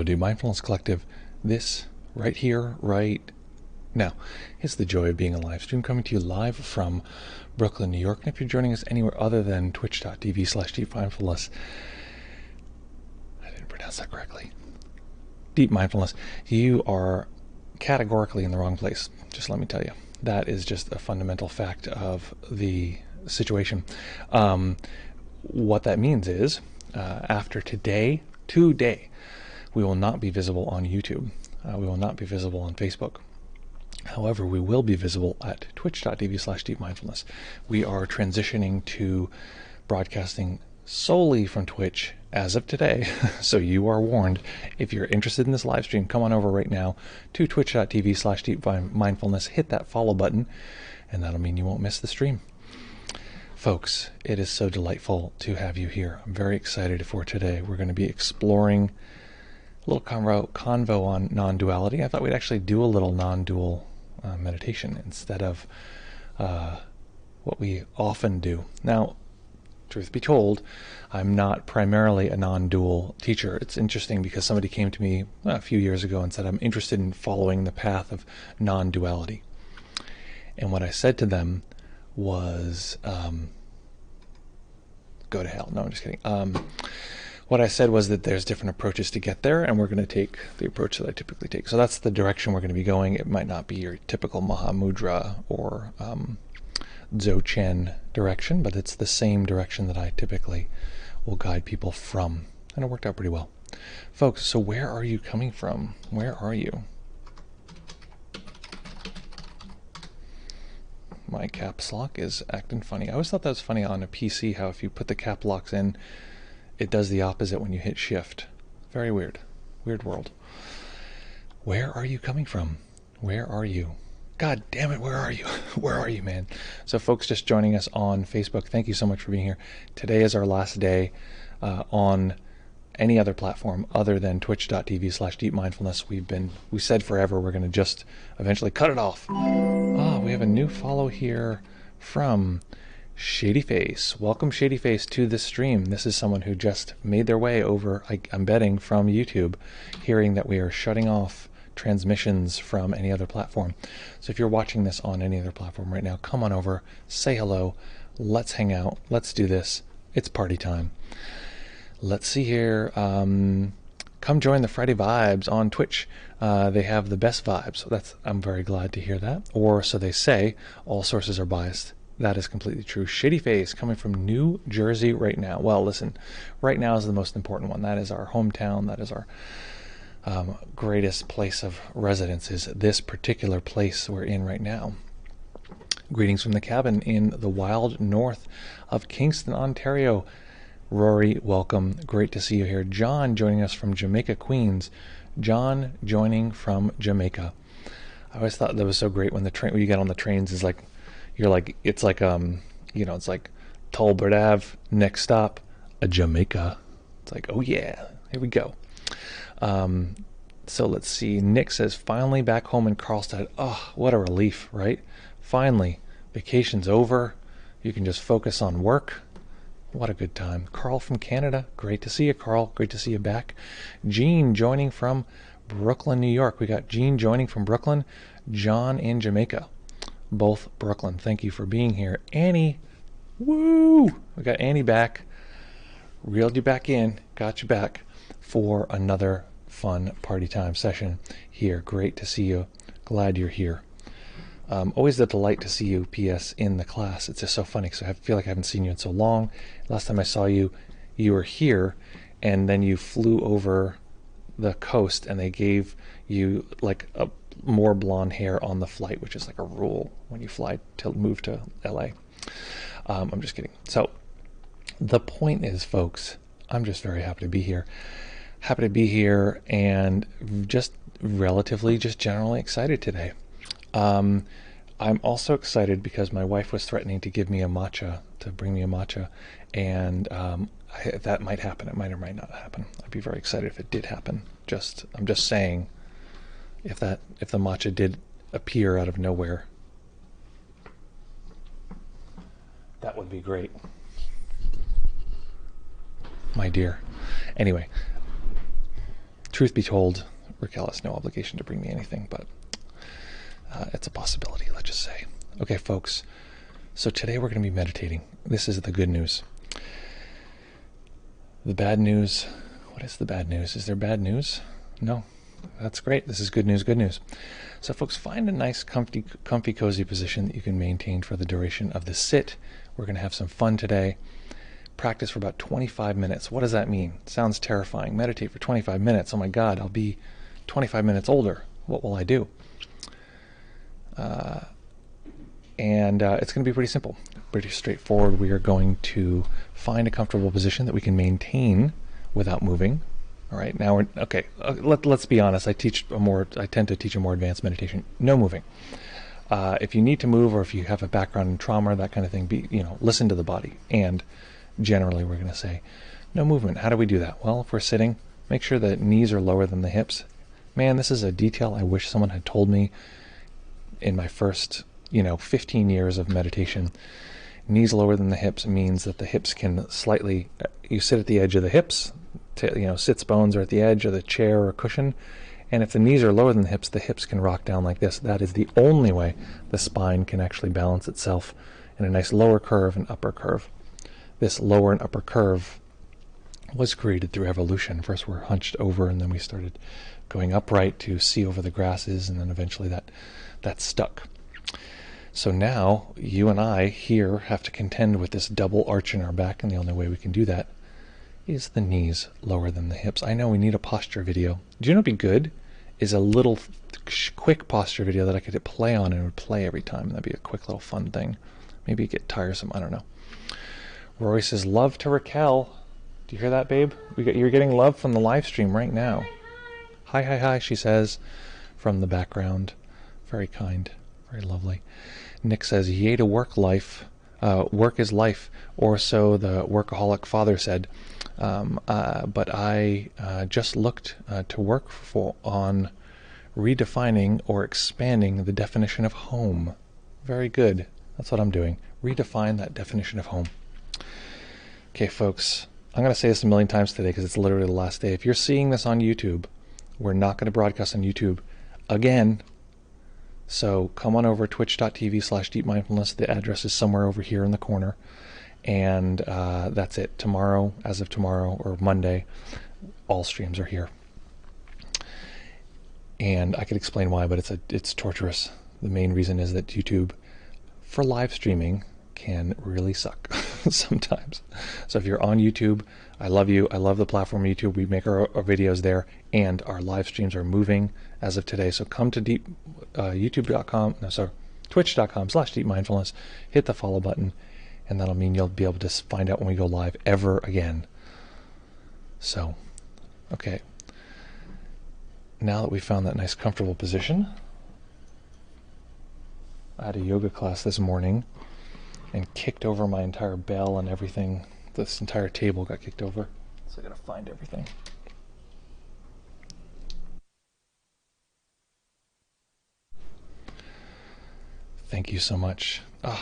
Do Mindfulness Collective. This right here, right now, is the joy of being a live stream coming to you live from Brooklyn, New York. And if you're joining us anywhere other than twitch.tv/deepmindfulness, I didn't pronounce that correctly, Deep Mindfulness, you are categorically in the wrong place. Just let me tell you. That is just a fundamental fact of the situation. What that means is, after today, we will not be visible on YouTube. We will not be visible on Facebook. However, we will be visible at twitch.tv/deepmindfulness. We are transitioning to broadcasting solely from Twitch as of today. So you are warned. If you're interested in this live stream, come on over right now to twitch.tv/deepmindfulness. Hit that follow button, and that'll mean you won't miss the stream. Folks, it is so delightful to have you here. I'm very excited for today. We're going to be exploring a little convo on non-duality. I thought we'd actually do a little non-dual meditation instead of what we often do. Now, truth be told, I'm not primarily a non-dual teacher. It's interesting because somebody came to me a few years ago and said, I'm interested in following the path of non-duality. And what I said to them was, go to hell. No, I'm just kidding. What I said was that there's different approaches to get there, and we're going to take the approach that I typically take. So that's the direction we're going to be going. It might not be your typical Mahamudra or Dzogchen direction, but it's the same direction that I typically will guide people from. And it worked out pretty well. Folks, so where are you coming from? Where are you? My caps lock is acting funny. I always thought that was funny on a PC, how if you put the cap locks in, it does the opposite when you hit shift. Very weird. Weird world. Where are you coming from? Where are you? God damn it, where are you? Where are you, man? So folks just joining us on Facebook, thank you so much for being here. Today is our last day on any other platform other than twitch.tv/deepmindfulness. We said forever we're going to just eventually cut it off. Oh, we have a new follow here from Shadyface. Welcome, Shadyface, to this stream. This is someone who just made their way over, I'm betting, from YouTube, hearing that we are shutting off transmissions from any other platform. So if you're watching this on any other platform right now, come on over, say hello, let's hang out, let's do this. It's party time. Let's see here. Come join the Friday Vibes on Twitch. They have the best vibes. So I'm very glad to hear that. Or so they say. All sources are biased. That is completely true. Shadyface coming from New Jersey right now. Well, listen, right now is the most important one. That is our hometown. That is our greatest place of residence, is this particular place we're in right now. Greetings from the cabin in the wild north of Kingston, Ontario. Rory, welcome. Great to see you here. John joining us from Jamaica, Queens. John joining from Jamaica. I always thought that was so great when when you get on the trains, is like, it's like it's like Tolbert Ave, next stop, a Jamaica. It's like, oh yeah, here we go. So let's see. Nick says, finally back home in Carlstadt. Oh, what a relief, right? Finally, vacation's over. You can just focus on work. What a good time. Carl from Canada. Great to see you, Carl. Great to see you back. Jean joining from Brooklyn, New York. We got Jean joining from Brooklyn. John in Jamaica. Both Brooklyn. Thank you for being here. Annie. Woo! We got Annie back. Reeled you back in. Got you back for another fun party time session here. Great to see you. Glad you're here. Always a delight to see you, P.S., in the class. It's just so funny because I feel like I haven't seen you in so long. Last time I saw you, you were here, and then you flew over the coast, and they gave you like more blonde hair on the flight, which is like a rule when you move to L.A. I'm just kidding. So the point is, folks, I'm just very happy to be here. Happy to be here, and just relatively, just generally excited today. I'm also excited because my wife was threatening to bring me a matcha, and that might happen. It might or might not happen. I'd be very excited if it did happen. I'm just saying, if the matcha did appear out of nowhere, that would be great, my dear. Anyway, truth be told, Raquel has no obligation to bring me anything, but it's a possibility, let's just say. Okay, folks, so today we're going to be meditating. This is the good news. The bad news, what is the bad news? Is there bad news? No. That's great. This is good news, good news. So folks, find a nice, comfy, cozy position that you can maintain for the duration of the sit. We're going to have some fun today. Practice for about 25 minutes. What does that mean? Sounds terrifying. Meditate for 25 minutes. Oh my God, I'll be 25 minutes older. What will I do? It's going to be pretty simple, pretty straightforward. We are going to find a comfortable position that we can maintain without moving. All right, now let's be honest. I tend to teach a more advanced meditation. No moving. If you need to move, or if you have a background in trauma or that kind of thing, listen to the body. And generally, we're going to say no movement. How do we do that? Well, if we're sitting, make sure the knees are lower than the hips. Man, this is a detail I wish someone had told me in my first 15 years of meditation. Knees lower than the hips means that the hips can slightly. You sit at the edge of the hips. Sits bones are at the edge of the chair or cushion, and if the knees are lower than the hips can rock down like this. That is the only way the spine can actually balance itself in a nice lower curve and upper curve. This lower and upper curve was created through evolution. First we're hunched over, and then we started going upright to see over the grasses, and then eventually that stuck. So now you and I here have to contend with this double arch in our back, and the only way we can do that is the knees lower than the hips. I know we need a posture video. Do you know what'd be good? Is a little quick posture video that I could hit play on and it would play every time. That'd be a quick little fun thing. Maybe it get tiresome. I don't know. Rory says, love to Raquel. Do you hear that, babe? You're getting love from the live stream right now. Hi, hi, hi, she says from the background. Very kind. Very lovely. Nick says, yay to work life. Work is life, or so the workaholic father said. But I just looked to work on redefining or expanding the definition of home. Very good. That's what I'm doing. Redefine that definition of home. Okay, folks, I'm going to say this a million times today because it's literally the last day. If you're seeing this on YouTube, we're not going to broadcast on YouTube again. So come on over twitch.tv/deepmindfulness. The address is somewhere over here in the corner. And that's it. Tomorrow, as of tomorrow or Monday, all streams are here. And I could explain why, but it's torturous. The main reason is that YouTube, for live streaming, can really suck sometimes. So if you're on YouTube, I love you. I love the platform YouTube. We make our videos there, and our live streams are moving as of today. So come to twitch.com/deepmindfulness, hit the follow button, and that'll mean you'll be able to find out when we go live ever again. So, okay. Now that we found that nice comfortable position, I had a yoga class this morning and kicked over my entire bell and everything. This entire table got kicked over. So I gotta find everything. Thank you so much. I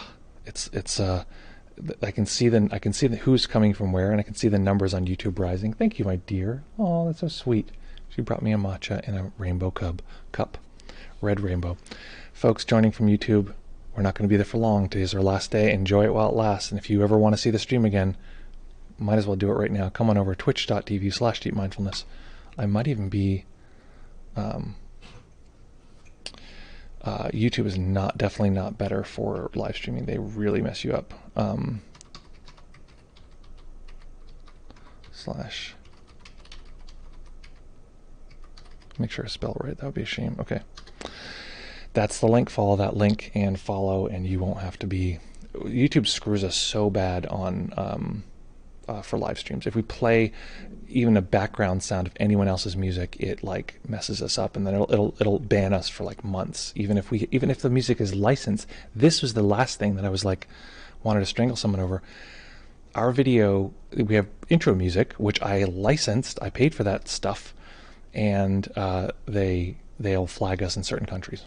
can see who's coming from where, and I can see the numbers on YouTube rising. Thank you, my dear. Oh, that's so sweet. She brought me a matcha in a rainbow cup, red rainbow. Folks joining from YouTube, we're not going to be there for long. Today's our last day. Enjoy it while it lasts. And if you ever want to see the stream again, might as well do it right now. Come on over twitch.tv/deepmindfulness. I might even be. YouTube is definitely not better for live streaming. They really mess you up. Make sure I spell it right. That would be a shame. Okay. That's the link. Follow that link and follow, and you won't have to be. YouTube screws us so bad on for live streams. If we play even a background sound of anyone else's music, it like messes us up, and then it'll ban us for like months. Even if the music is licensed. This was the last thing that I was like wanted to strangle someone over. Our video, we have intro music, which I licensed. I paid for that stuff, and they'll flag us in certain countries.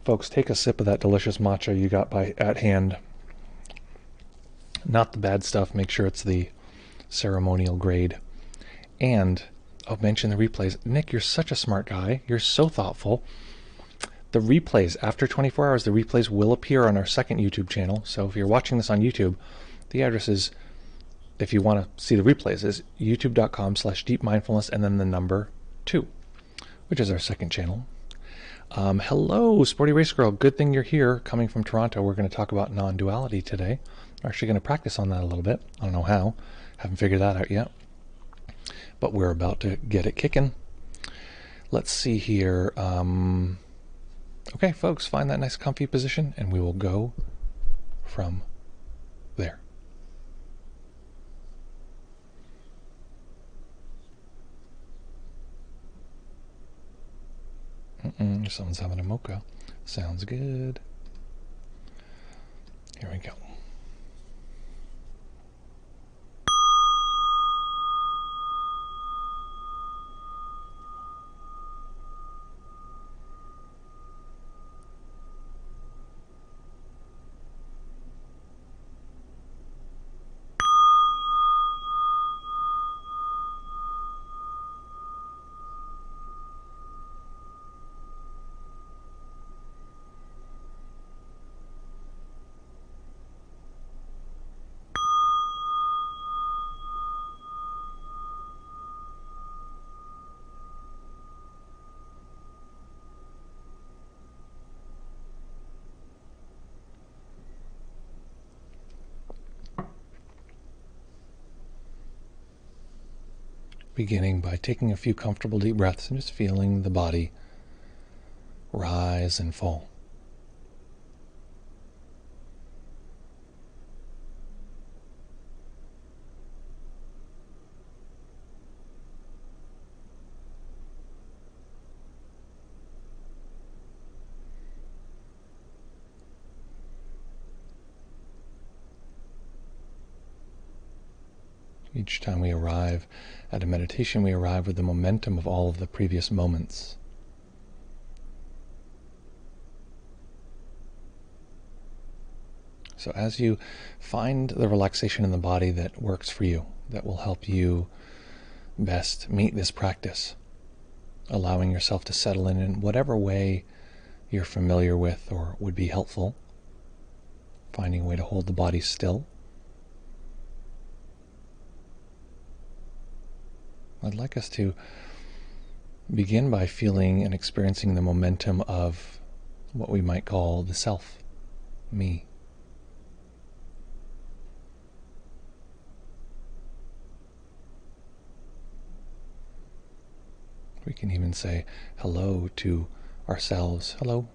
Folks, take a sip of that delicious matcha you got at hand. Not the bad stuff. Make sure it's the ceremonial grade. And I'll mention the replays. Nick, you're such a smart guy. You're so thoughtful. The replays, after 24 hours, the replays will appear on our second YouTube channel. So if you're watching this on YouTube, the address is, if you want to see the replays, is youtube.com/deepmindfulness and then the number 2, which is our second channel. Hello, Sporty Race Girl. Good thing you're here, coming from Toronto. We're going to talk about non-duality today. We're actually going to practice on that a little bit. I don't know how. Haven't figured that out yet. But we're about to get it kicking. Let's see here. Okay, folks, find that nice comfy position, and we will go from there. Someone's having a mocha. Sounds good. Here we go. Beginning by taking a few comfortable deep breaths and just feeling the body rise and fall. Each time we arrive at a meditation, we arrive with the momentum of all of the previous moments. So as you find the relaxation in the body that works for you, that will help you best meet this practice, allowing yourself to settle in whatever way you're familiar with or would be helpful, finding a way to hold the body still. I'd like us to begin by feeling and experiencing the momentum of what we might call the self, me. We can even say hello to ourselves. Hello.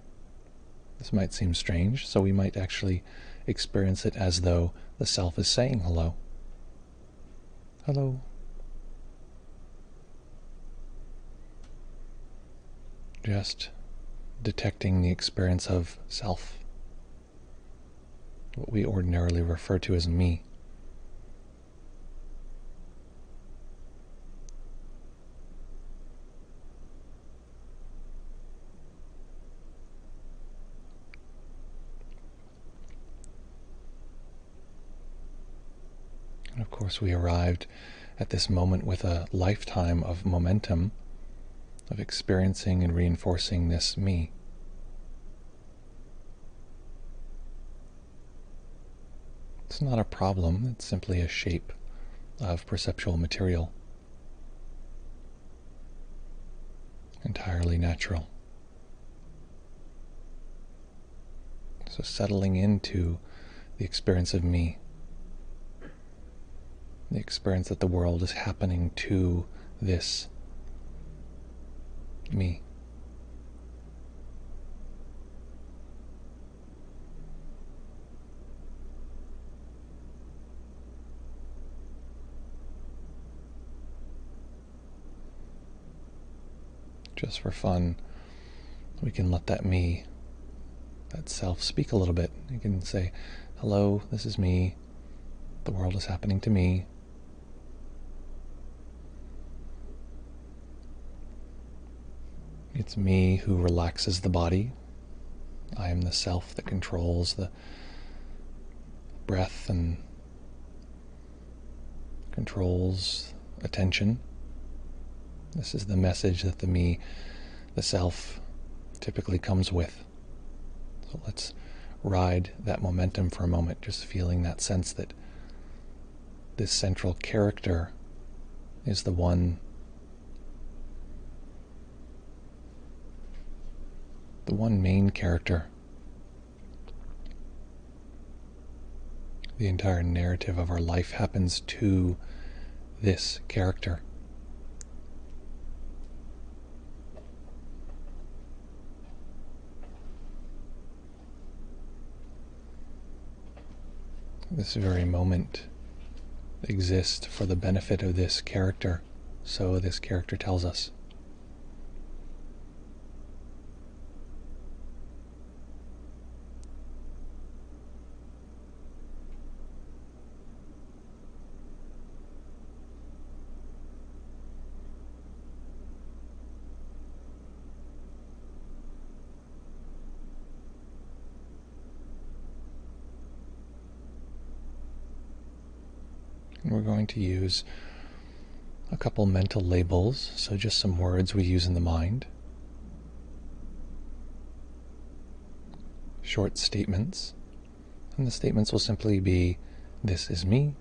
This might seem strange, so we might actually experience it as though the self is saying hello. Hello. Just detecting the experience of self, what we ordinarily refer to as me. And of course, we arrived at this moment with a lifetime of momentum, of experiencing and reinforcing this me. It's not a problem, it's simply a shape of perceptual material. Entirely natural. So settling into the experience of me, the experience that the world is happening to this me. Just for fun, we can let that me, that self, speak a little bit. You can say, hello, this is me. The world is happening to me. It's me who relaxes the body. I am the self that controls the breath and controls attention. This is the message that the me, the self, typically comes with. So let's ride that momentum for a moment, just feeling that sense that this central character is the one main character. The entire narrative of our life happens to this character. This very moment exists for the benefit of this character, so this character tells us. We're going to use a couple mental labels, so just some words we use in the mind. Short statements. And the statements will simply be, this is me,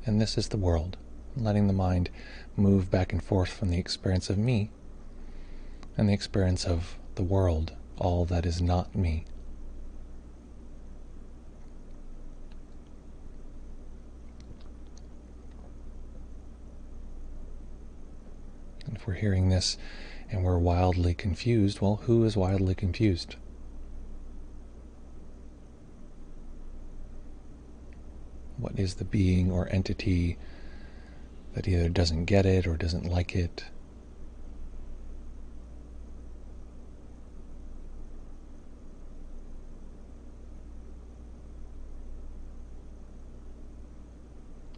and this is the world. Letting the mind move back and forth from the experience of me and the experience of the world, all that is not me. And if we're hearing this and we're wildly confused, well, who is wildly confused? What is the being or entity that either doesn't get it or doesn't like it?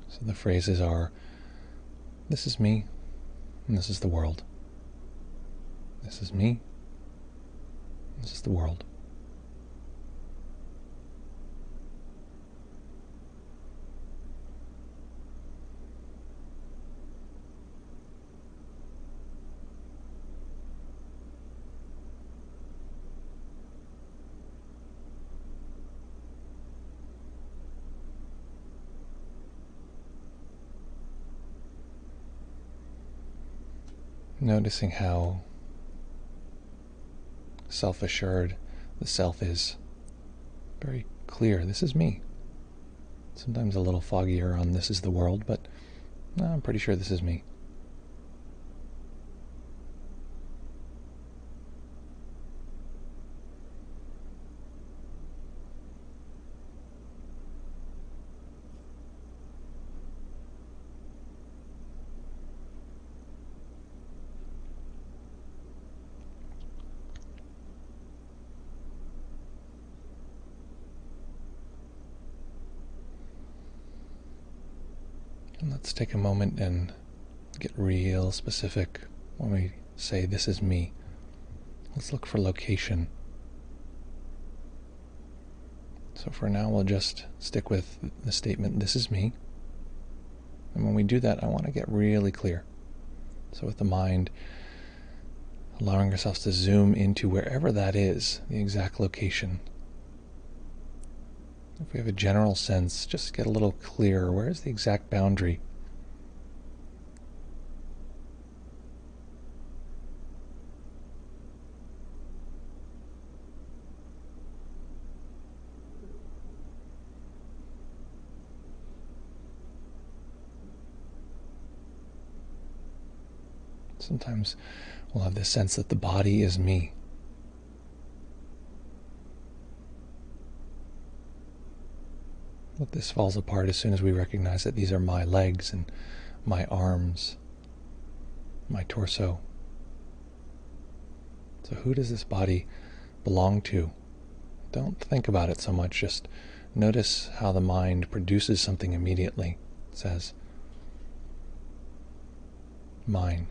So the phrases are, this is me, and this is the world. This is me, this is the world. Noticing how self-assured the self is. Very clear, this is me. Sometimes a little foggier on this is the world, but I'm pretty sure this is me. And let's take a moment and get real specific when we say this is me. Let's look for location. So for now we'll just stick with the statement, this is me. And when we do that, I want to get really clear. So with the mind, allowing ourselves to zoom into wherever that is, the exact location. If we have a general sense, just get a little clearer. Where is the exact boundary? Sometimes we'll have this sense that the body is me. But this falls apart as soon as we recognize that these are my legs and my arms, my torso. So who does this body belong to? Don't think about it so much, just notice how the mind produces something immediately. It says, mine.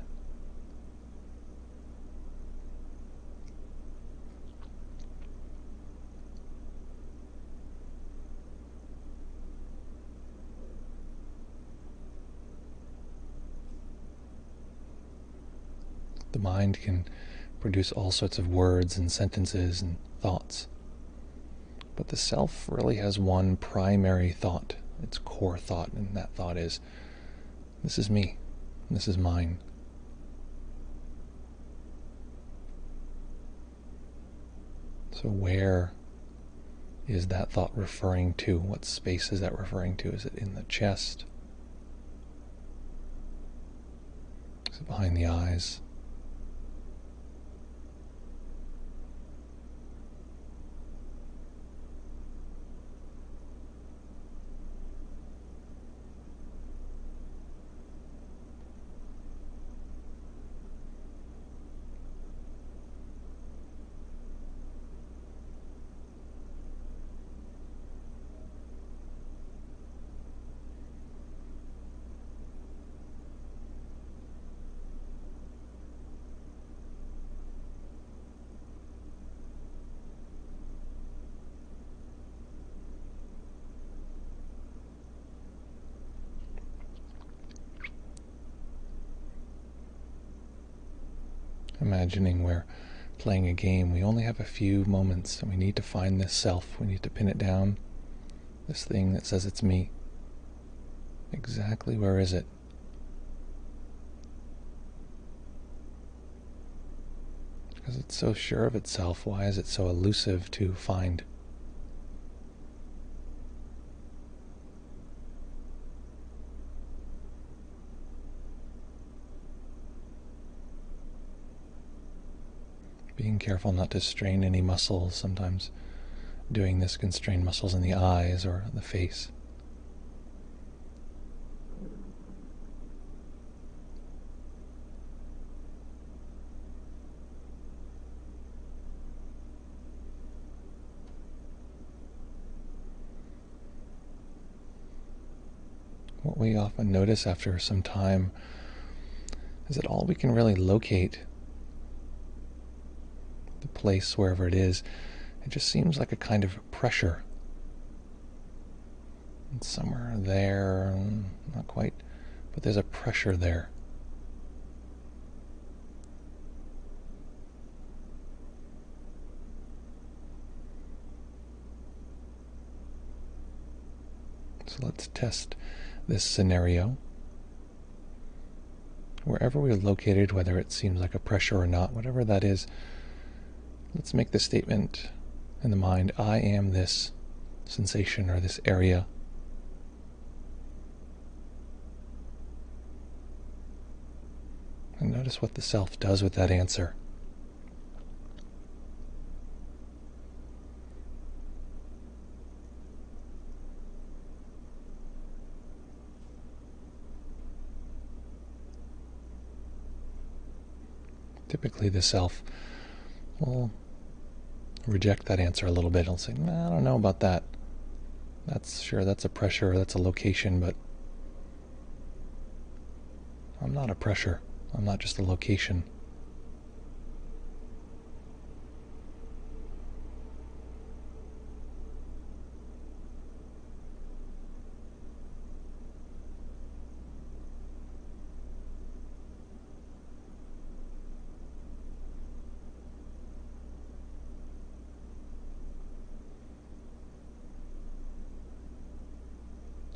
The mind can produce all sorts of words and sentences and thoughts. But the self really has one primary thought, its core thought, and that thought is, this is me, this is mine. So where is that thought referring to? What space is that referring to? Is it in the chest? Is it behind the eyes? Imagining we're playing a game. We only have a few moments, and we need to find this self. We need to pin it down. This thing that says it's me. Exactly where is it? Because it's so sure of itself, why is it so elusive to find? Being careful not to strain any muscles. Sometimes doing this can strain muscles in the eyes or the face. What we often notice after some time is that all we can really locate, the place wherever it is, it just seems like a kind of pressure. It's somewhere there, not quite, but there's a pressure there. So let's test this scenario. Wherever we're located, whether it seems like a pressure or not, whatever that is, let's make the statement in the mind, I am this sensation or this area. And notice what the self does with that answer. Typically the self will reject that answer a little bit. It'll say, nah, I don't know about that. That's a pressure, that's a location, but I'm not a pressure. I'm not just a location.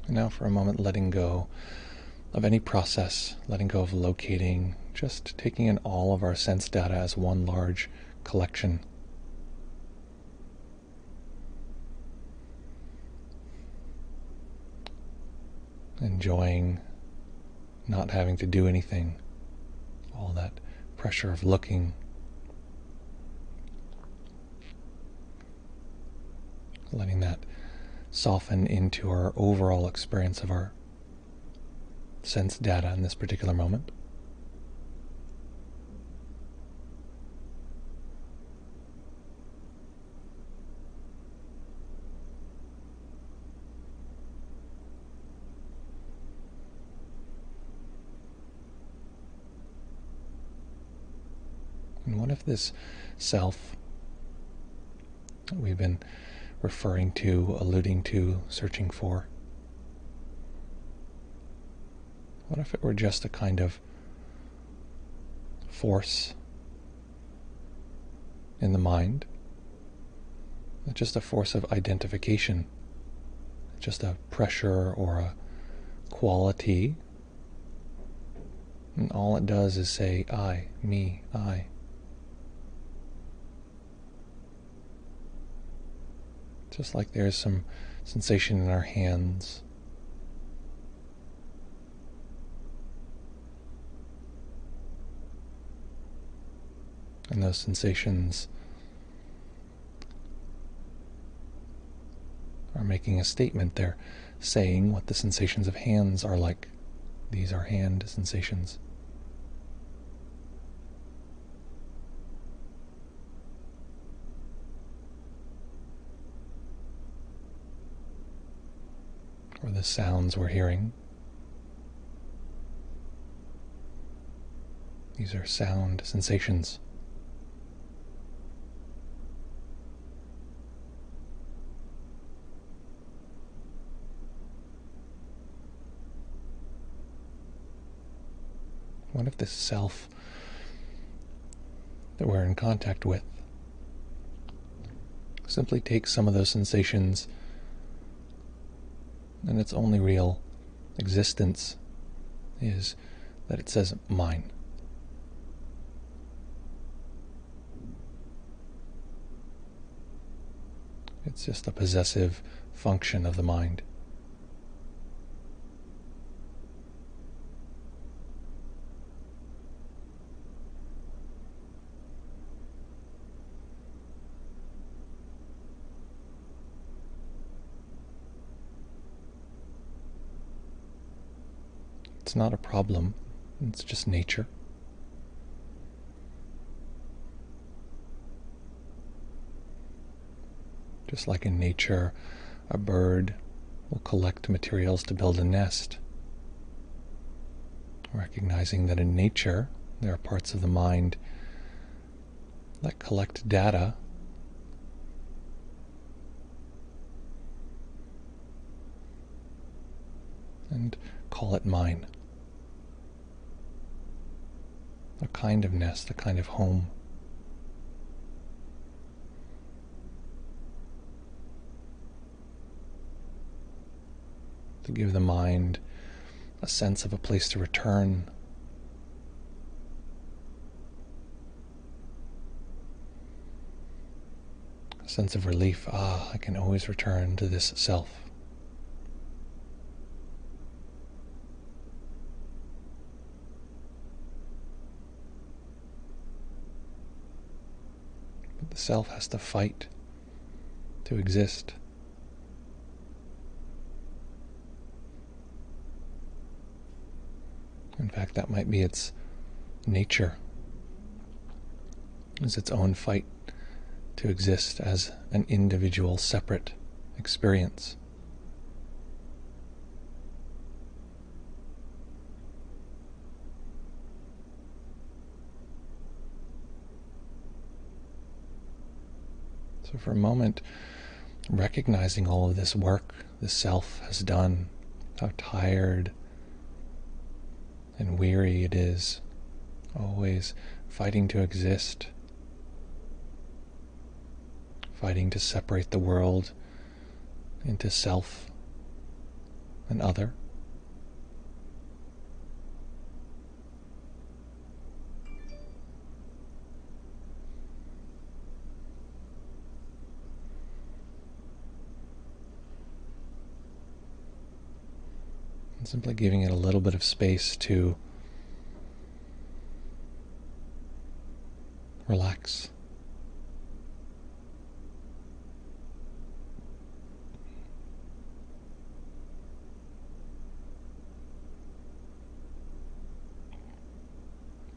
And now for a moment, letting go of any process, letting go of locating, just taking in all of our sense data as one large collection. Enjoying not having to do anything, all that pressure of looking. Letting that soften into our overall experience of our sense data in this particular moment. And what if this self that we've been referring to, alluding to, searching for, what if it were just a kind of force in the mind, not just a force of identification, just a pressure or a quality. And all it does is say, I, me, I. Just like there's some sensation in our hands. And those sensations are making a statement. They're saying what the sensations of hands are like. These are hand sensations. Or the sounds we're hearing. These are sound sensations. What if this self that we're in contact with simply takes some of those sensations, and its only real existence is that it says mine. It's just a possessive function of the mind. It's not a problem, it's just nature. Just like in nature, a bird will collect materials to build a nest. Recognizing that in nature, there are parts of the mind that collect data and call it mine. A kind of nest, a kind of home. To give the mind a sense of a place to return. A sense of relief. I can always return to this self. But the self has to fight to exist. In fact, that might be its nature, is its own fight to exist as an individual, separate experience. So for a moment, recognizing all of this work the self has done, how tired and weary it is, always fighting to exist, fighting to separate the world into self and other. And simply giving it a little bit of space to relax.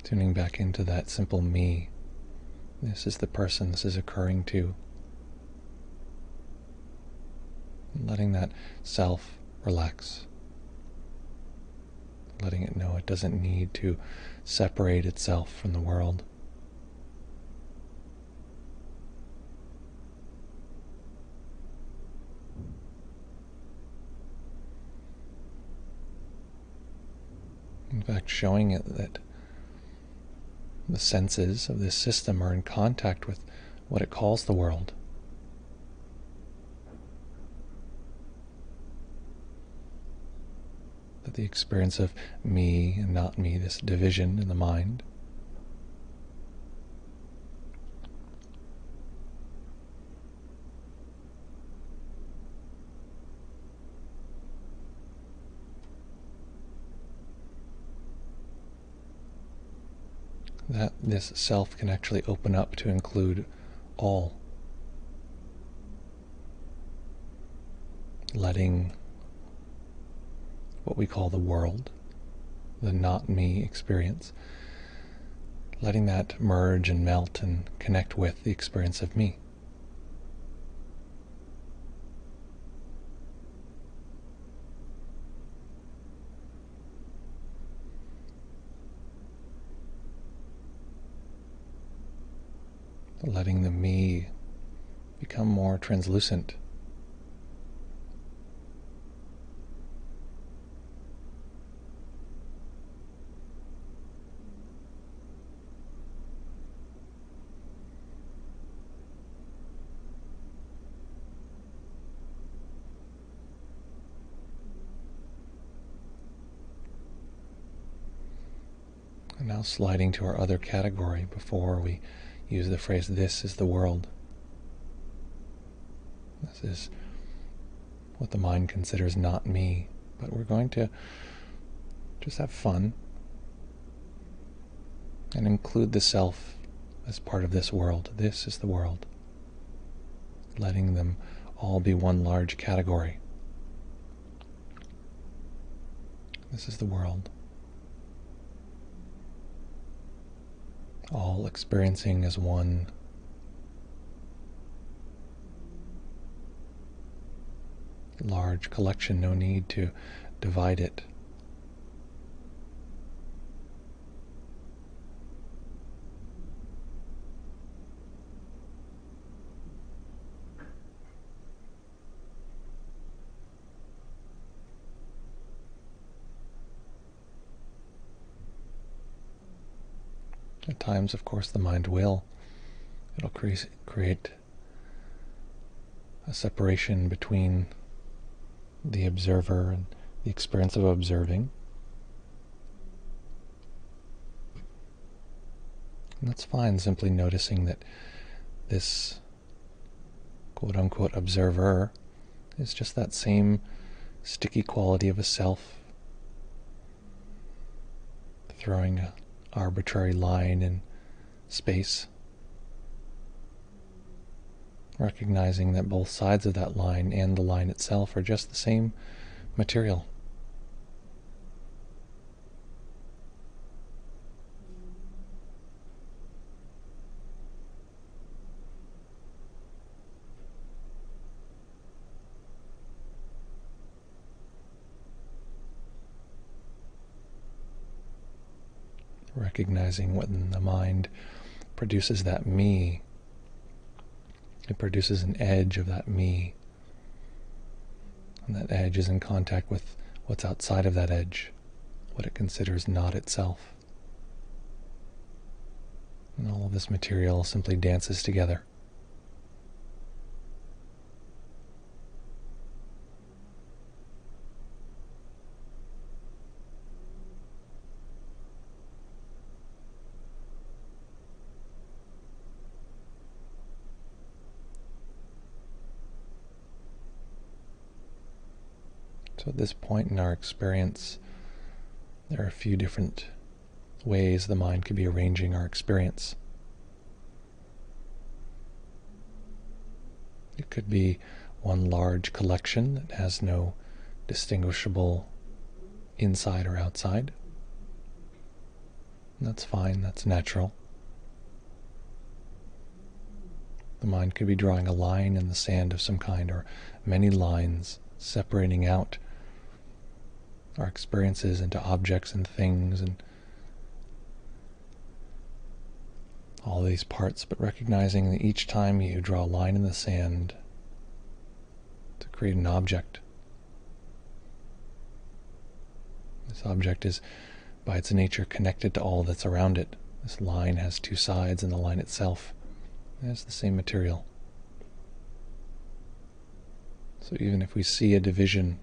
Tuning back into that simple me. This is the person this is occurring to. And letting that self relax. Letting it know it doesn't need to separate itself from the world. In fact, showing it that the senses of this system are in contact with what it calls the world. That the experience of me and not me, this division in the mind, that this self can actually open up to include all. Letting what we call the world, the not me experience, letting that merge and melt and connect with the experience of me. Letting the me become more translucent. And now sliding to our other category before we use the phrase, this is the world. This is what the mind considers not me, but we're going to just have fun and include the self as part of this world. This is the world. Letting them all be one large category. This is the world. All experiencing as one. Large collection, no need to divide it. At times, of course, the mind it'll create a separation between the observer and the experience of observing. And that's fine, simply noticing that this quote-unquote observer is just that same sticky quality of a self, throwing an arbitrary line in space, recognizing that both sides of that line and the line itself are just the same material. Recognizing when the mind produces that me, it produces an edge of that me, and that edge is in contact with what's outside of that edge, what it considers not itself. And all of this material simply dances together. So at this point in our experience, there are a few different ways the mind could be arranging our experience. It could be one large collection that has no distinguishable inside or outside. And that's fine, that's natural. The mind could be drawing a line in the sand of some kind, or many lines separating out our experiences into objects and things and all these parts, but recognizing that each time you draw a line in the sand to create an object, this object is by its nature connected to all that's around it, This line has two sides, and the line itself has the same material. So even if we see a division,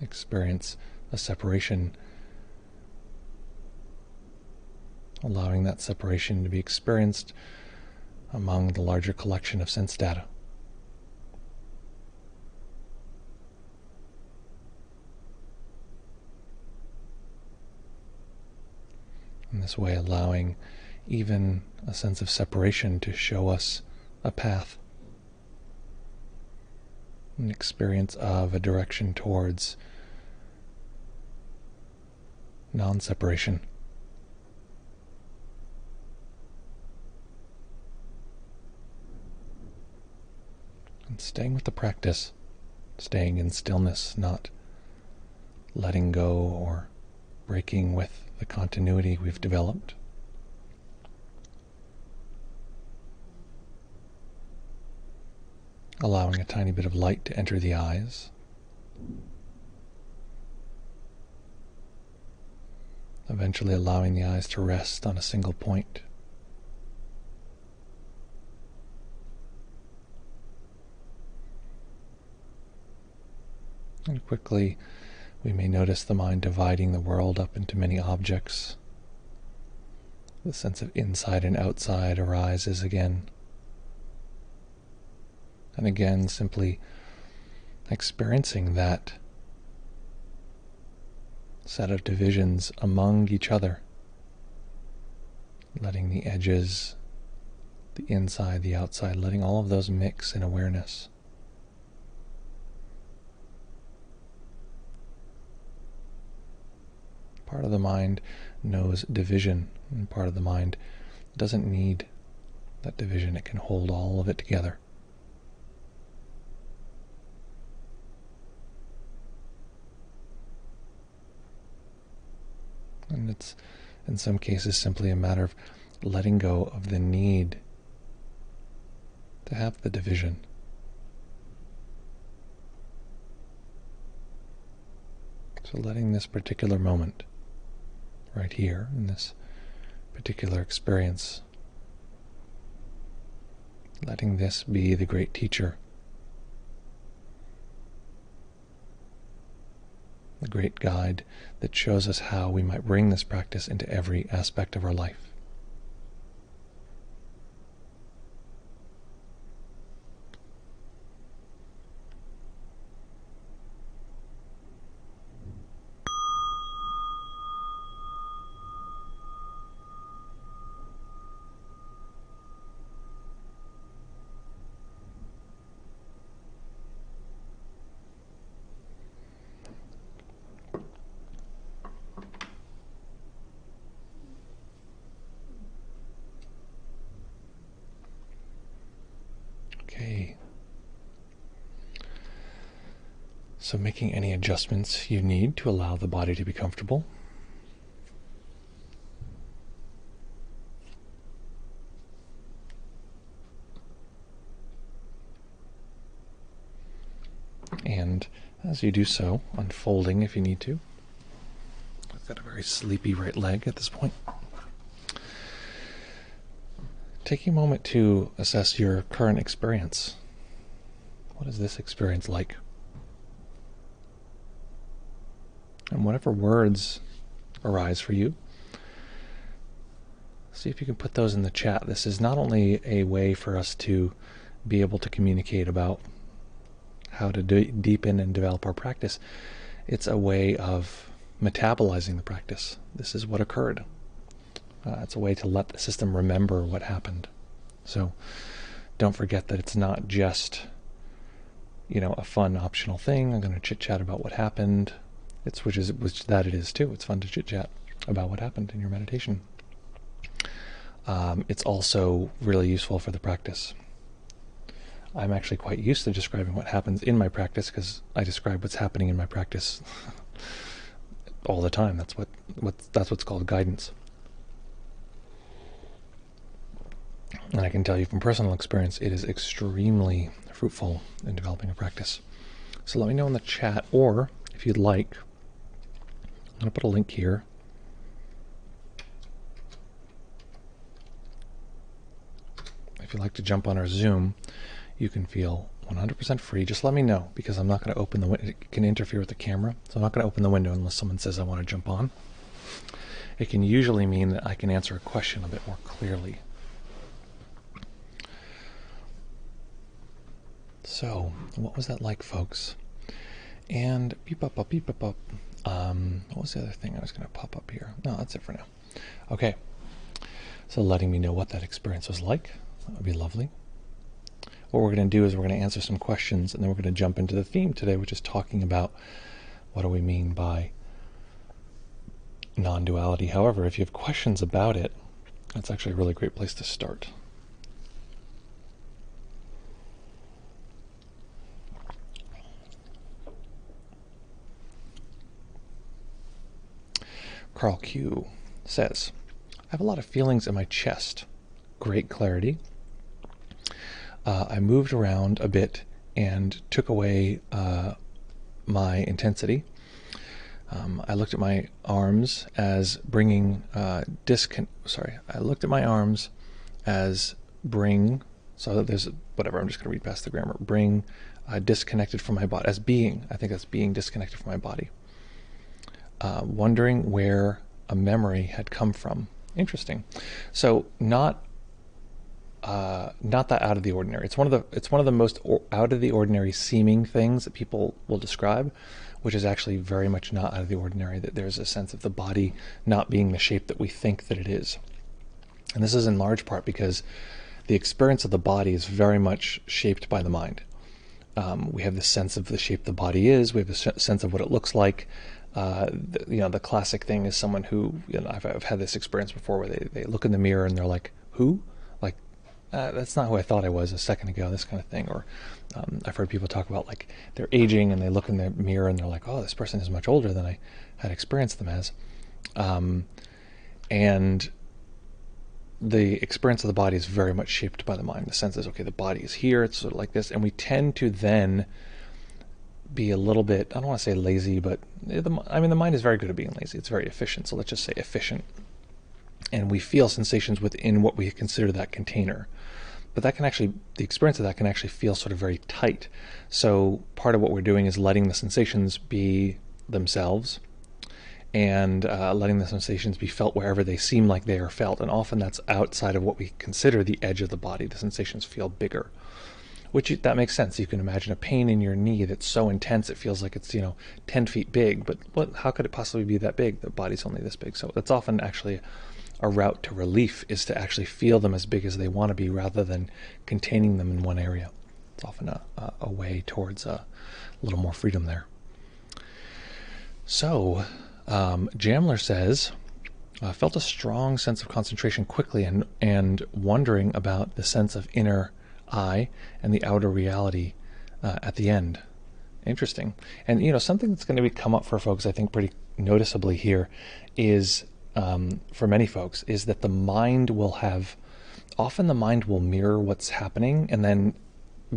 experience a separation, allowing that separation to be experienced among the larger collection of sense data. In this way, allowing even a sense of separation to show us a path, an experience of a direction towards non-separation. And staying with the practice, staying in stillness, not letting go or breaking with the continuity we've developed. Allowing a tiny bit of light to enter the eyes. Eventually allowing the eyes to rest on a single point. And quickly we may notice the mind dividing the world up into many objects. The sense of inside and outside arises again. And again, simply experiencing that set of divisions among each other. Letting the edges, the inside, the outside, letting all of those mix in awareness. Part of the mind knows division, and part of the mind doesn't need that division. It can hold all of it together. And it's, in some cases, simply a matter of letting go of the need to have the division. So letting this particular moment, right here, in this particular experience, letting this be the great teacher, the great guide that shows us how we might bring this practice into every aspect of our life. Okay. So making any adjustments you need to allow the body to be comfortable. And as you do so, unfolding if you need to. I've got a very sleepy right leg at this point. Taking a moment to assess your current experience. What is this experience like? And whatever words arise for you, see if you can put those in the chat. This is not only a way for us to be able to communicate about how to deepen and develop our practice, it's a way of metabolizing the practice. This is what occurred. It's a way to let the system remember what happened. So don't forget that it's not just, a fun optional thing. I'm going to chit-chat about what happened. Which that it is too. It's fun to chit-chat about what happened in your meditation. It's also really useful for the practice. I'm actually quite used to describing what happens in my practice because I describe what's happening in my practice all the time. That's what's called guidance. And I can tell you from personal experience, it is extremely fruitful in developing a practice. So let me know in the chat, or if you'd like, I'm going to put a link here if you'd like to jump on our Zoom, you can feel 100% free. Just let me know, because I'm not going to open the window. It can interfere with the camera, so I'm not going to open the window unless someone says I want to jump on. It can usually mean that I can answer a question a bit more clearly. So, what was that like, folks? And beep up, beep up, up. What was the other thing I was going to pop up here? No, that's it for now. Okay. So letting me know what that experience was like. That would be lovely. What we're going to do is we're going to answer some questions, and then we're going to jump into the theme today, which is talking about what do we mean by non-duality. However, if you have questions about it, that's actually a really great place to start. Carl Q says, I have a lot of feelings in my chest. Great clarity. I moved around a bit and took away my intensity. I looked at my arms as bringing I looked at my arms as bring. So there's whatever. I'm just going to read past the grammar. Bring disconnected from my body as being. I think that's being disconnected from my body. Wondering where a memory had come from. Interesting. So not that out of the ordinary. It's one of the most out of the ordinary seeming things that people will describe, which is actually very much not out of the ordinary. That there's a sense of the body not being the shape that we think that it is, and this is in large part because the experience of the body is very much shaped by the mind. We have the sense of the shape the body is. We have the sense of what it looks like. The classic thing is someone who, I've had this experience before where they look in the mirror and they're like, who? Like, that's not who I thought I was a second ago, this kind of thing. Or I've heard people talk about like they're aging and they look in the mirror and they're like, oh, this person is much older than I had experienced them as. And the experience of the body is very much shaped by the mind. The sense is, okay, the body is here, it's sort of like this, and we tend to then be a little bit, I don't want to say lazy, but the mind is very good at being lazy. It's very efficient, so let's just say efficient. And we feel sensations within what we consider that container. But that can actually, the experience of that can actually feel sort of very tight. So part of what we're doing is letting the sensations be themselves, and letting the sensations be felt wherever they seem like they are felt. And often that's outside of what we consider the edge of the body. The sensations feel bigger. That makes sense. You can imagine a pain in your knee that's so intense it feels like it's 10 feet big, but how could it possibly be that big? The body's only this big. So that's often actually a route to relief, is to actually feel them as big as they want to be rather than containing them in one area. It's often a way towards a little more freedom there. So Jamler says, felt a strong sense of concentration quickly and wondering about the sense of inner I and the outer reality at the end. Interesting. And something that's going to come up for folks, I think, pretty noticeably here is, for many folks, is that the mind will mirror what's happening and then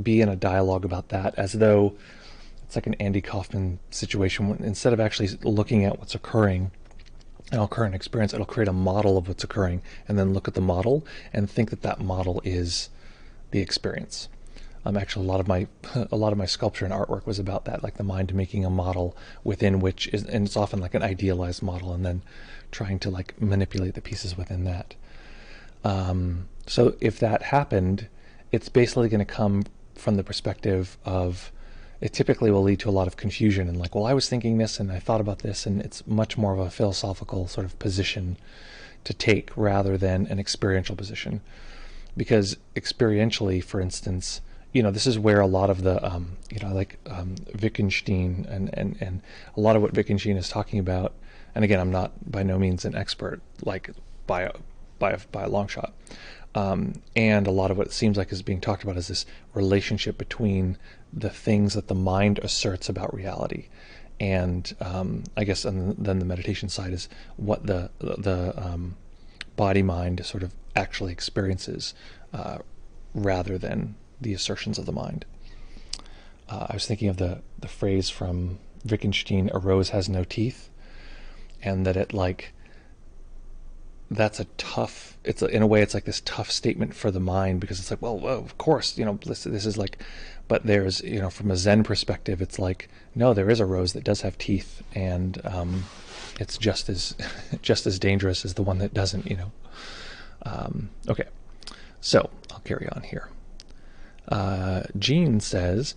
be in a dialogue about that, as though it's like an Andy Kaufman situation. Instead of actually looking at what's occurring in our current experience, it'll create a model of what's occurring and then look at the model and think that model is the experience. Actually, a lot of my sculpture and artwork was about that, like the mind making a model within which is, and it's often like an idealized model, and then trying to like manipulate the pieces within that. So if that happened, it's basically going to come from the perspective of, it typically will lead to a lot of confusion and like, well, I was thinking this and I thought about this, and it's much more of a philosophical sort of position to take rather than an experiential position. Because experientially, for instance, this is where a lot of the, Wittgenstein and a lot of what Wittgenstein is talking about, and again, I'm not by no means an expert, like by a long shot, and a lot of what it seems like is being talked about is this relationship between the things that the mind asserts about reality, and I guess, and then the meditation side is what the body-mind sort of actually experiences, rather than the assertions of the mind. I was thinking of the phrase from Wittgenstein, "A rose has no teeth," and that it that's a tough, in a way it's like this tough statement for the mind, because it's like, well, of course, this is like, but there's, from a Zen perspective, it's like, no, there is a rose that does have teeth, and it's just as just as dangerous as the one that doesn't. Okay, so I'll carry on here. Jean says,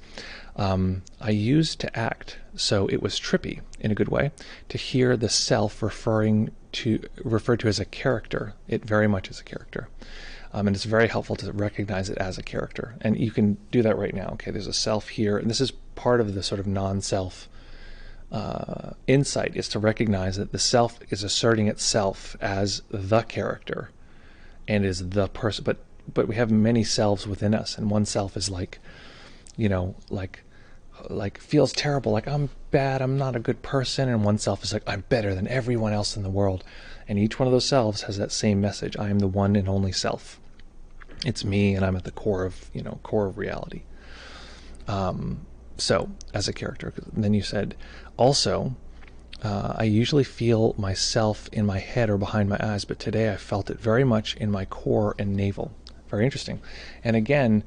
I used to act, so it was trippy, in a good way, to hear the self referred to as a character. It very much is a character. And it's very helpful to recognize it as a character. And you can do that right now. Okay, there's a self here, and this is part of the sort of non-self insight, is to recognize that the self is asserting itself as the character and is the person. But we have many selves within us, and one self is like, like feels terrible, like I'm bad, I'm not a good person, and one self is like, I'm better than everyone else in the world. And each one of those selves has that same message: I am the one and only self. It's me, and I'm at the core of reality. So as a character. And then you said, also, I usually feel myself in my head or behind my eyes, but today I felt it very much in my core and navel. Very interesting. And again,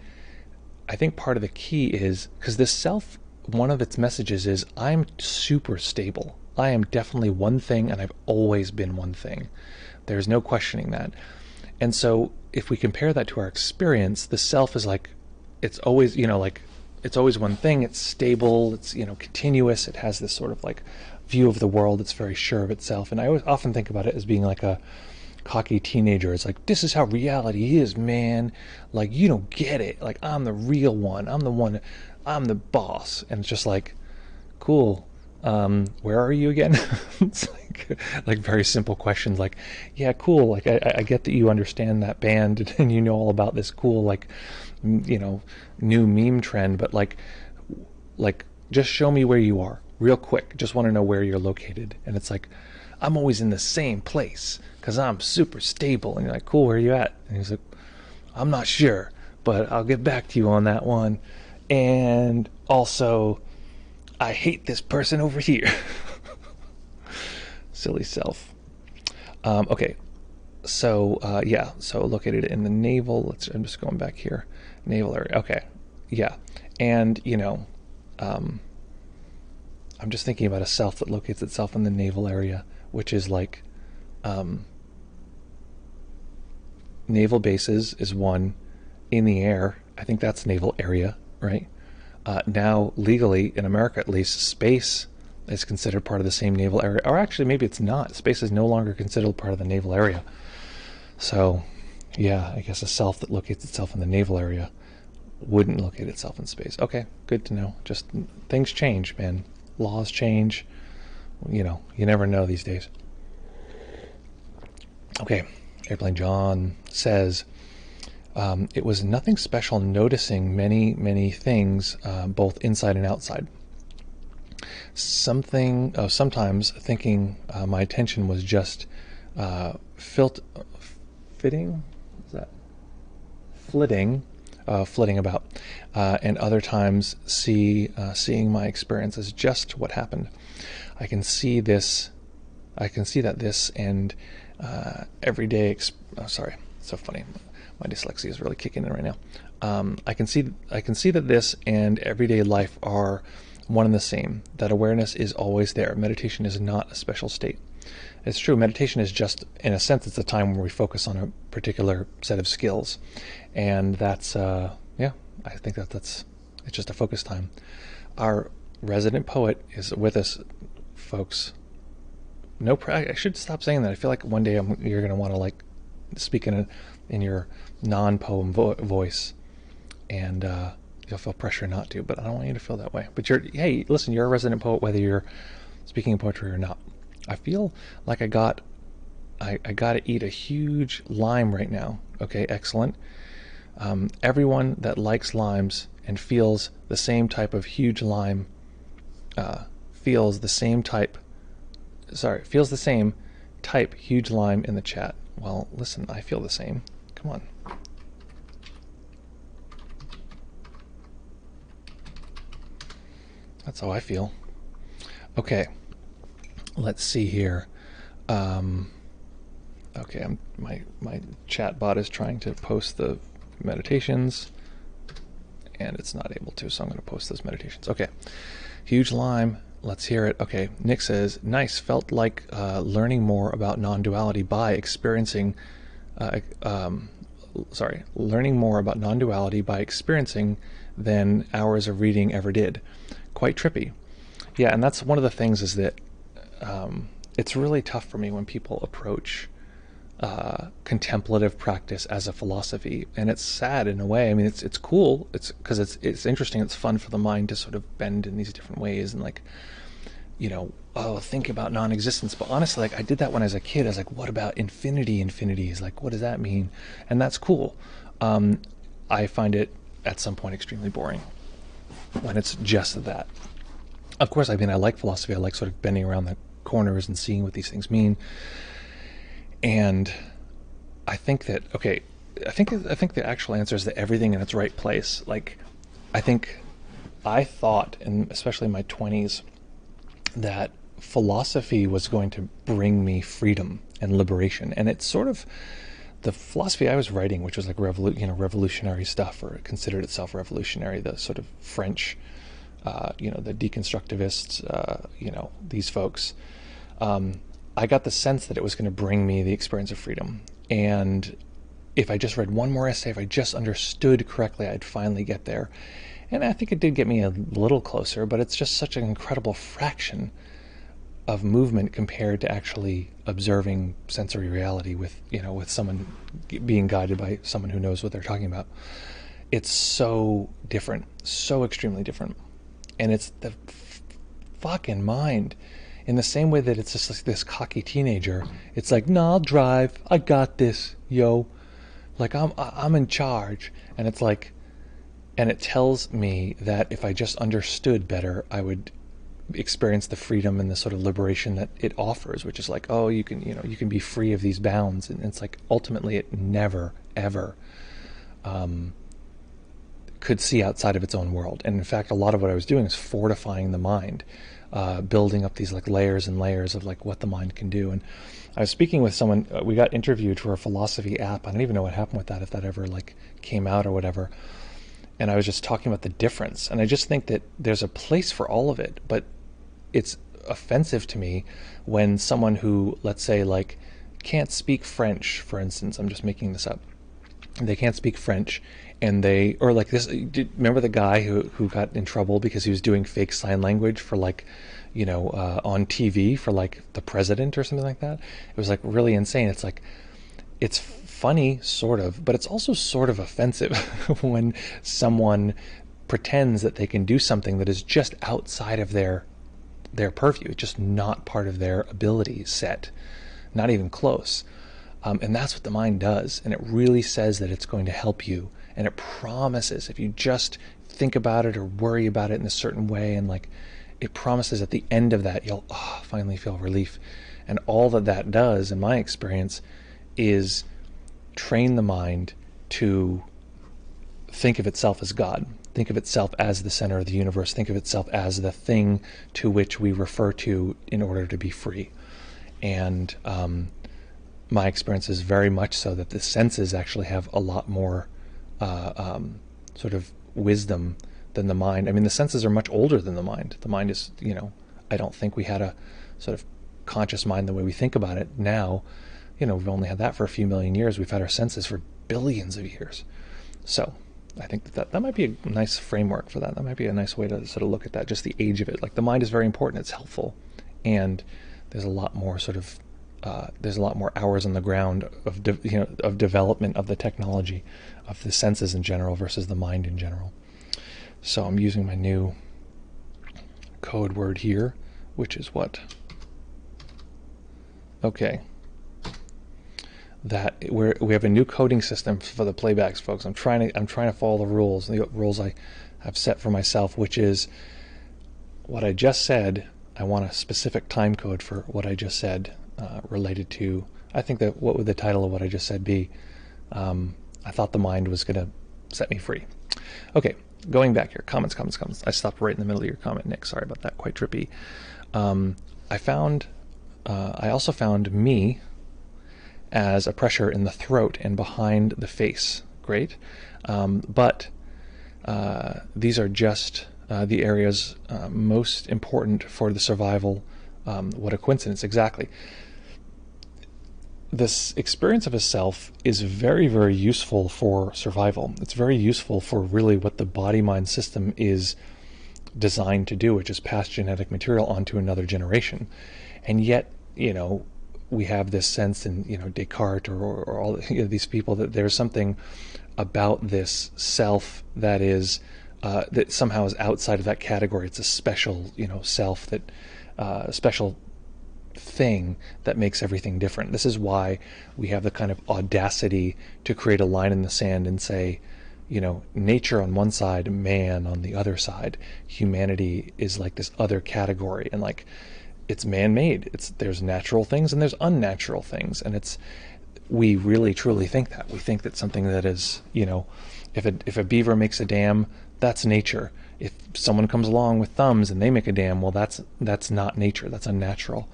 I think part of the key is, because this self, one of its messages is, I'm super stable. I am definitely one thing, and I've always been one thing. There's no questioning that. And so if we compare that to our experience, the self is like, it's always, it's always one thing. It's stable. It's, continuous. It has this sort of like view of the world. It's very sure of itself. And I always often think about it as being like a cocky teenager. It's like, this is how reality is, man. Like, you don't get it. Like, I'm the real one. I'm the one. I'm the boss. And it's just like, cool. Where are you again? It's like very simple questions. Like, yeah, cool. Like, I get that you understand that band and you know all about this cool, like, new meme trend, but like, just show me where you are real quick. Just want to know where you're located. And it's like, I'm always in the same place because I'm super stable. And you're like, cool, where are you at? And he's like, I'm not sure, but I'll get back to you on that one. And also, I hate this person over here. Silly self. Okay, so yeah, so located in the navel. I'm just going back here. Navel area. Okay, yeah, and I'm just thinking about a self that locates itself in the navel area, which is like, naval bases is one. In the air, I think that's naval area, right? Now, legally, in America at least, space is considered part of the same naval area. Or actually, maybe it's not. Space is no longer considered part of the naval area. So, yeah, I guess a self that locates itself in the naval area wouldn't locate itself in space. Okay, good to know. Just things change, man. Laws change. You never know these days. Okay, Airplane John says, it was nothing special noticing many things, both inside and outside. Sometimes thinking my attention was just fitting, is that flitting about, and other times seeing my experience as just what happened. I can see that this and everyday. Sorry, so funny. My dyslexia is really kicking in right now. I can see that this and everyday life are one and the same. That awareness is always there. Meditation is not a special state. It's true. Meditation is just, in a sense, it's a time where we focus on a particular set of skills, and that's yeah. I think that's it's just a focus time. Our resident poet is with us, folks. No, I should stop saying that. I feel like one day you're going to want to like speak in your non-poem voice, and you'll feel pressure not to, but I don't want you to feel that way. But hey, listen, you're a resident poet whether you're speaking poetry or not. I feel like I got to eat a huge lime right now. Okay, excellent. Everyone that likes limes and feels the same type of huge lime feels the same type huge lime in the chat. Well, listen, I feel the same. Come on. That's how I feel. Okay, let's see here. Okay, my chat bot is trying to post the meditations, and it's not able to, so I'm going to post those meditations. Okay, huge lime. Let's hear it. Okay, Nick says, nice. Felt like learning more about non-duality by experiencing. Learning more about non-duality by experiencing than hours of reading ever did. Quite trippy. Yeah, and that's one of the things is that it's really tough for me when people approach contemplative practice as a philosophy, and it's sad in a way. I mean, it's cool. It's because it's interesting. It's fun for the mind to sort of bend in these different ways and like, think about non-existence. But honestly, like I did that when I was a kid. I was like, what about infinity? Infinity is like, what does that mean? And that's cool. I find it at some point extremely boring when it's just that. Of course, I mean, I like philosophy. I like sort of bending around the corners and seeing what these things mean. And I think that, I think the actual answer is that everything in its right place. Like, I thought, and especially in my 20s, that philosophy was going to bring me freedom and liberation. And it's sort of the philosophy I was writing, which was like revolutionary stuff, or considered itself revolutionary, the sort of French, the deconstructivists, these folks. I got the sense that it was going to bring me the experience of freedom. And if I just read one more essay, if I just understood correctly, I'd finally get there. And I think it did get me a little closer, but it's just such an incredible fraction of movement compared to actually observing sensory reality with someone being guided by someone who knows what they're talking about. It's so different, so extremely different. And it's the fucking mind. In the same way that it's just like this cocky teenager, it's like, nah, I'll drive. I got this, yo. Like I'm in charge. And it's like, and it tells me that if I just understood better, I would experience the freedom and the sort of liberation that it offers, which is like, oh, you can be free of these bounds. And it's like, ultimately, it never, ever could see outside of its own world. And in fact, a lot of what I was doing is fortifying the mind. Building up these like layers and layers of like what the mind can do. And I was speaking with someone, we got interviewed for a philosophy app. I don't even know what happened with that, if that ever like came out or whatever. And I was just talking about the difference. And I just think that there's a place for all of it, but it's offensive to me when someone who, let's say, like can't speak French, for instance, I'm just making this up. They can't speak French, and or like this, remember the guy who got in trouble because he was doing fake sign language for like, on TV for like the president or something like that? It was like really insane. It's like, it's funny, sort of, but it's also sort of offensive when someone pretends that they can do something that is just outside of their purview. It's just not part of their ability set, not even close. And that's what the mind does. And it really says that it's going to help you. And it promises, if you just think about it or worry about it in a certain way, and like it promises at the end of that, you'll finally feel relief. And all that does, in my experience, is train the mind to think of itself as God. Think of itself as the center of the universe. Think of itself as the thing to which we refer to in order to be free. And my experience is very much so that the senses actually have a lot more sort of wisdom than the mind. I mean, the senses are much older than the mind. The mind is, I don't think we had a sort of conscious mind the way we think about it now. We've only had that for a few million years. We've had our senses for billions of years. So I think that might be a nice framework for that. That might be a nice way to sort of look at that, just the age of it. Like the mind is very important. It's helpful. And there's a lot more sort of, there's a lot more hours on the ground of development of the technology, of the senses in general versus the mind in general. So I'm using my new code word here, which is what? Okay. That we have a new coding system for the playbacks, folks. I'm trying to follow the rules I have set for myself, which is what I just said. I want a specific time code for what I just said, related to, I think that, what would the title of what I just said be? I thought the mind was going to set me free. Okay, going back here, comments. I stopped right in the middle of your comment, Nick. Sorry about that, quite trippy. I also found me as a pressure in the throat and behind the face. Great. But these are just the areas most important for the survival. What a coincidence, exactly. This experience of a self is very, very useful for survival. It's very useful for really what the body-mind system is designed to do, which is pass genetic material onto another generation. And yet, we have this sense in, Descartes or all these people that there's something about this self that is that somehow is outside of that category. It's a special, self that special thing that makes everything different. This is why we have the kind of audacity to create a line in the sand and say, nature on one side, man on the other side. Humanity is like this other category, and like it's man-made. There's natural things and there's unnatural things, and we really truly think that. We think that something that is, if a beaver makes a dam, that's nature. If someone comes along with thumbs and they make a dam, well, that's not nature. That's unnatural.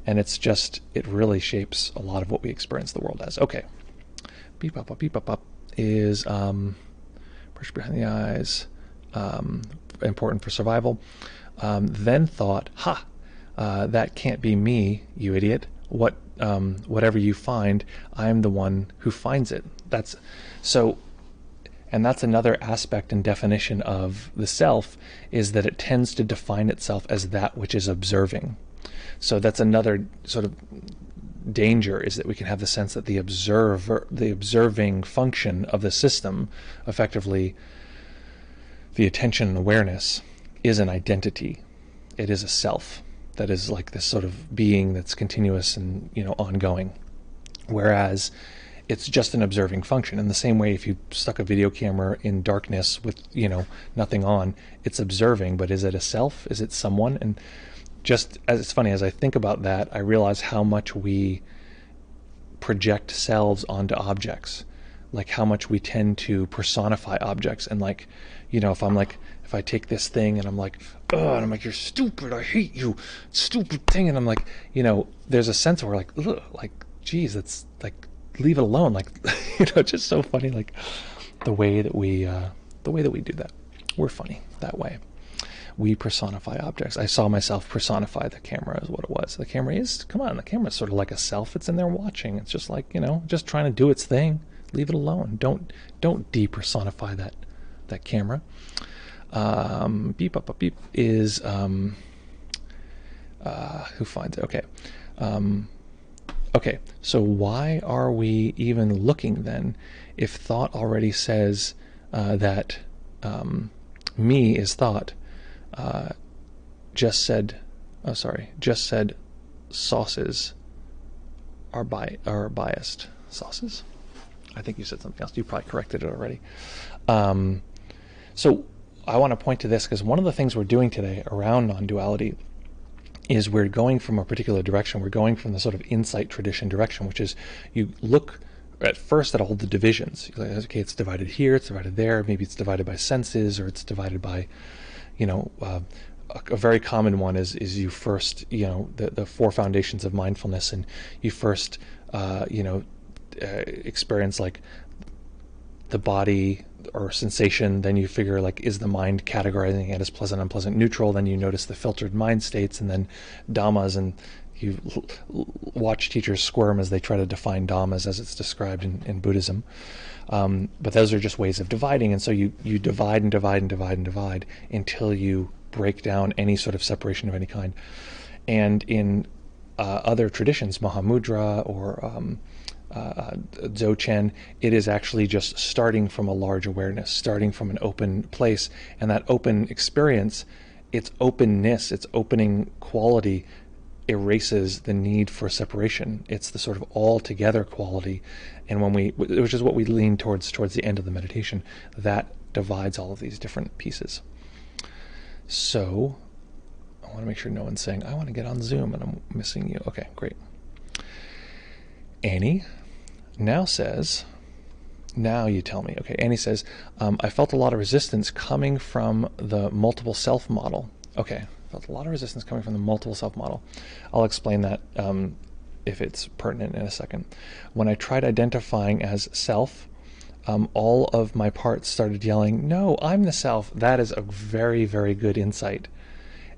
And it really shapes a lot of what we experience the world as. Okay. Beep up is pressure behind the eyes, important for survival. Then thought, that can't be me, you idiot. Whatever you find, I'm the one who finds it. And that's another aspect and definition of the self, is that it tends to define itself as that which is observing. So that's another sort of danger, is that we can have the sense that the observing function of the system, effectively the attention and awareness, is an identity. It is a self that is like this sort of being that's continuous and ongoing. Whereas it's just an observing function. In the same way, if you stuck a video camera in darkness with nothing on, it's observing, but is it a self? Is it someone? And just as it's funny, as I think about that, I realize how much we project selves onto objects, like how much we tend to personify objects. And like, if I take this thing and I'm like, oh, and I'm like, you're stupid, I hate you, stupid thing, and I'm like, there's a sense where like, ugh, like, geez, that's like, leave it alone, like, it's just so funny, like the way that we do that. We're funny that way. We personify objects. I saw myself personify the camera, is what it was. The camera is, come on, the camera's sort of like a self. It's in there watching. It's just like, just trying to do its thing. Leave it alone. Don't depersonify that camera. Beep up beep is who finds it? Okay. Okay, so why are we even looking then if thought already says that me is thought? Just said sauces are biased. Sauces? I think you said something else. You probably corrected it already. So I want to point to this because one of the things we're doing today around non-duality is we're going from a particular direction. We're going from the sort of insight tradition direction, which is you look at first at all the divisions. You're like, okay, it's divided here, it's divided there, maybe it's divided by senses, or it's divided by, a very common one is you first, the four foundations of mindfulness, and you first, experience like the body or sensation, then you figure like, is the mind categorizing it as pleasant, unpleasant, neutral, then you notice the filtered mind states, and then dhammas, and you watch teachers squirm as they try to define dhammas as it's described in Buddhism. But those are just ways of dividing, and so you divide and divide and divide and divide until you break down any sort of separation of any kind. And in other traditions, Mahamudra or Dzogchen, it is actually just starting from a large awareness, starting from an open place, and that open experience, its openness, its opening quality erases the need for separation. It's the sort of all-together quality, and which is what we lean towards the end of the meditation, that divides all of these different pieces. So I want to make sure no one's saying, I want to get on Zoom and I'm missing you. Okay, great. Annie now says, now you tell me. Okay, Annie says, I felt a lot of resistance coming from the multiple self model. Okay, felt a lot of resistance coming from the multiple self model. I'll explain that if it's pertinent in a second. When I tried identifying as self, all of my parts started yelling, "No, I'm the self." That is a very, very good insight.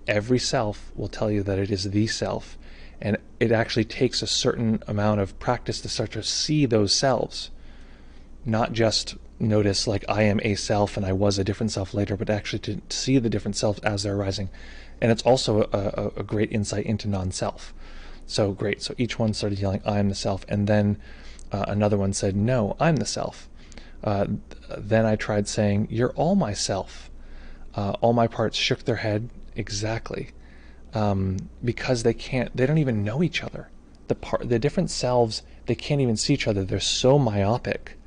Every self will tell you that it is the self, and it actually takes a certain amount of practice to start to see those selves. Not just notice like I am a self and I was a different self later, but actually to see the different selves as they're arising. And it's also a great insight into non-self. So great. So each one started yelling, "I am the self," and then another one said, "No, I'm the self." Then I tried saying, "You're all myself." All my parts shook their head. Exactly. Because they don't even know each other. The different selves, they can't even see each other. They're so myopic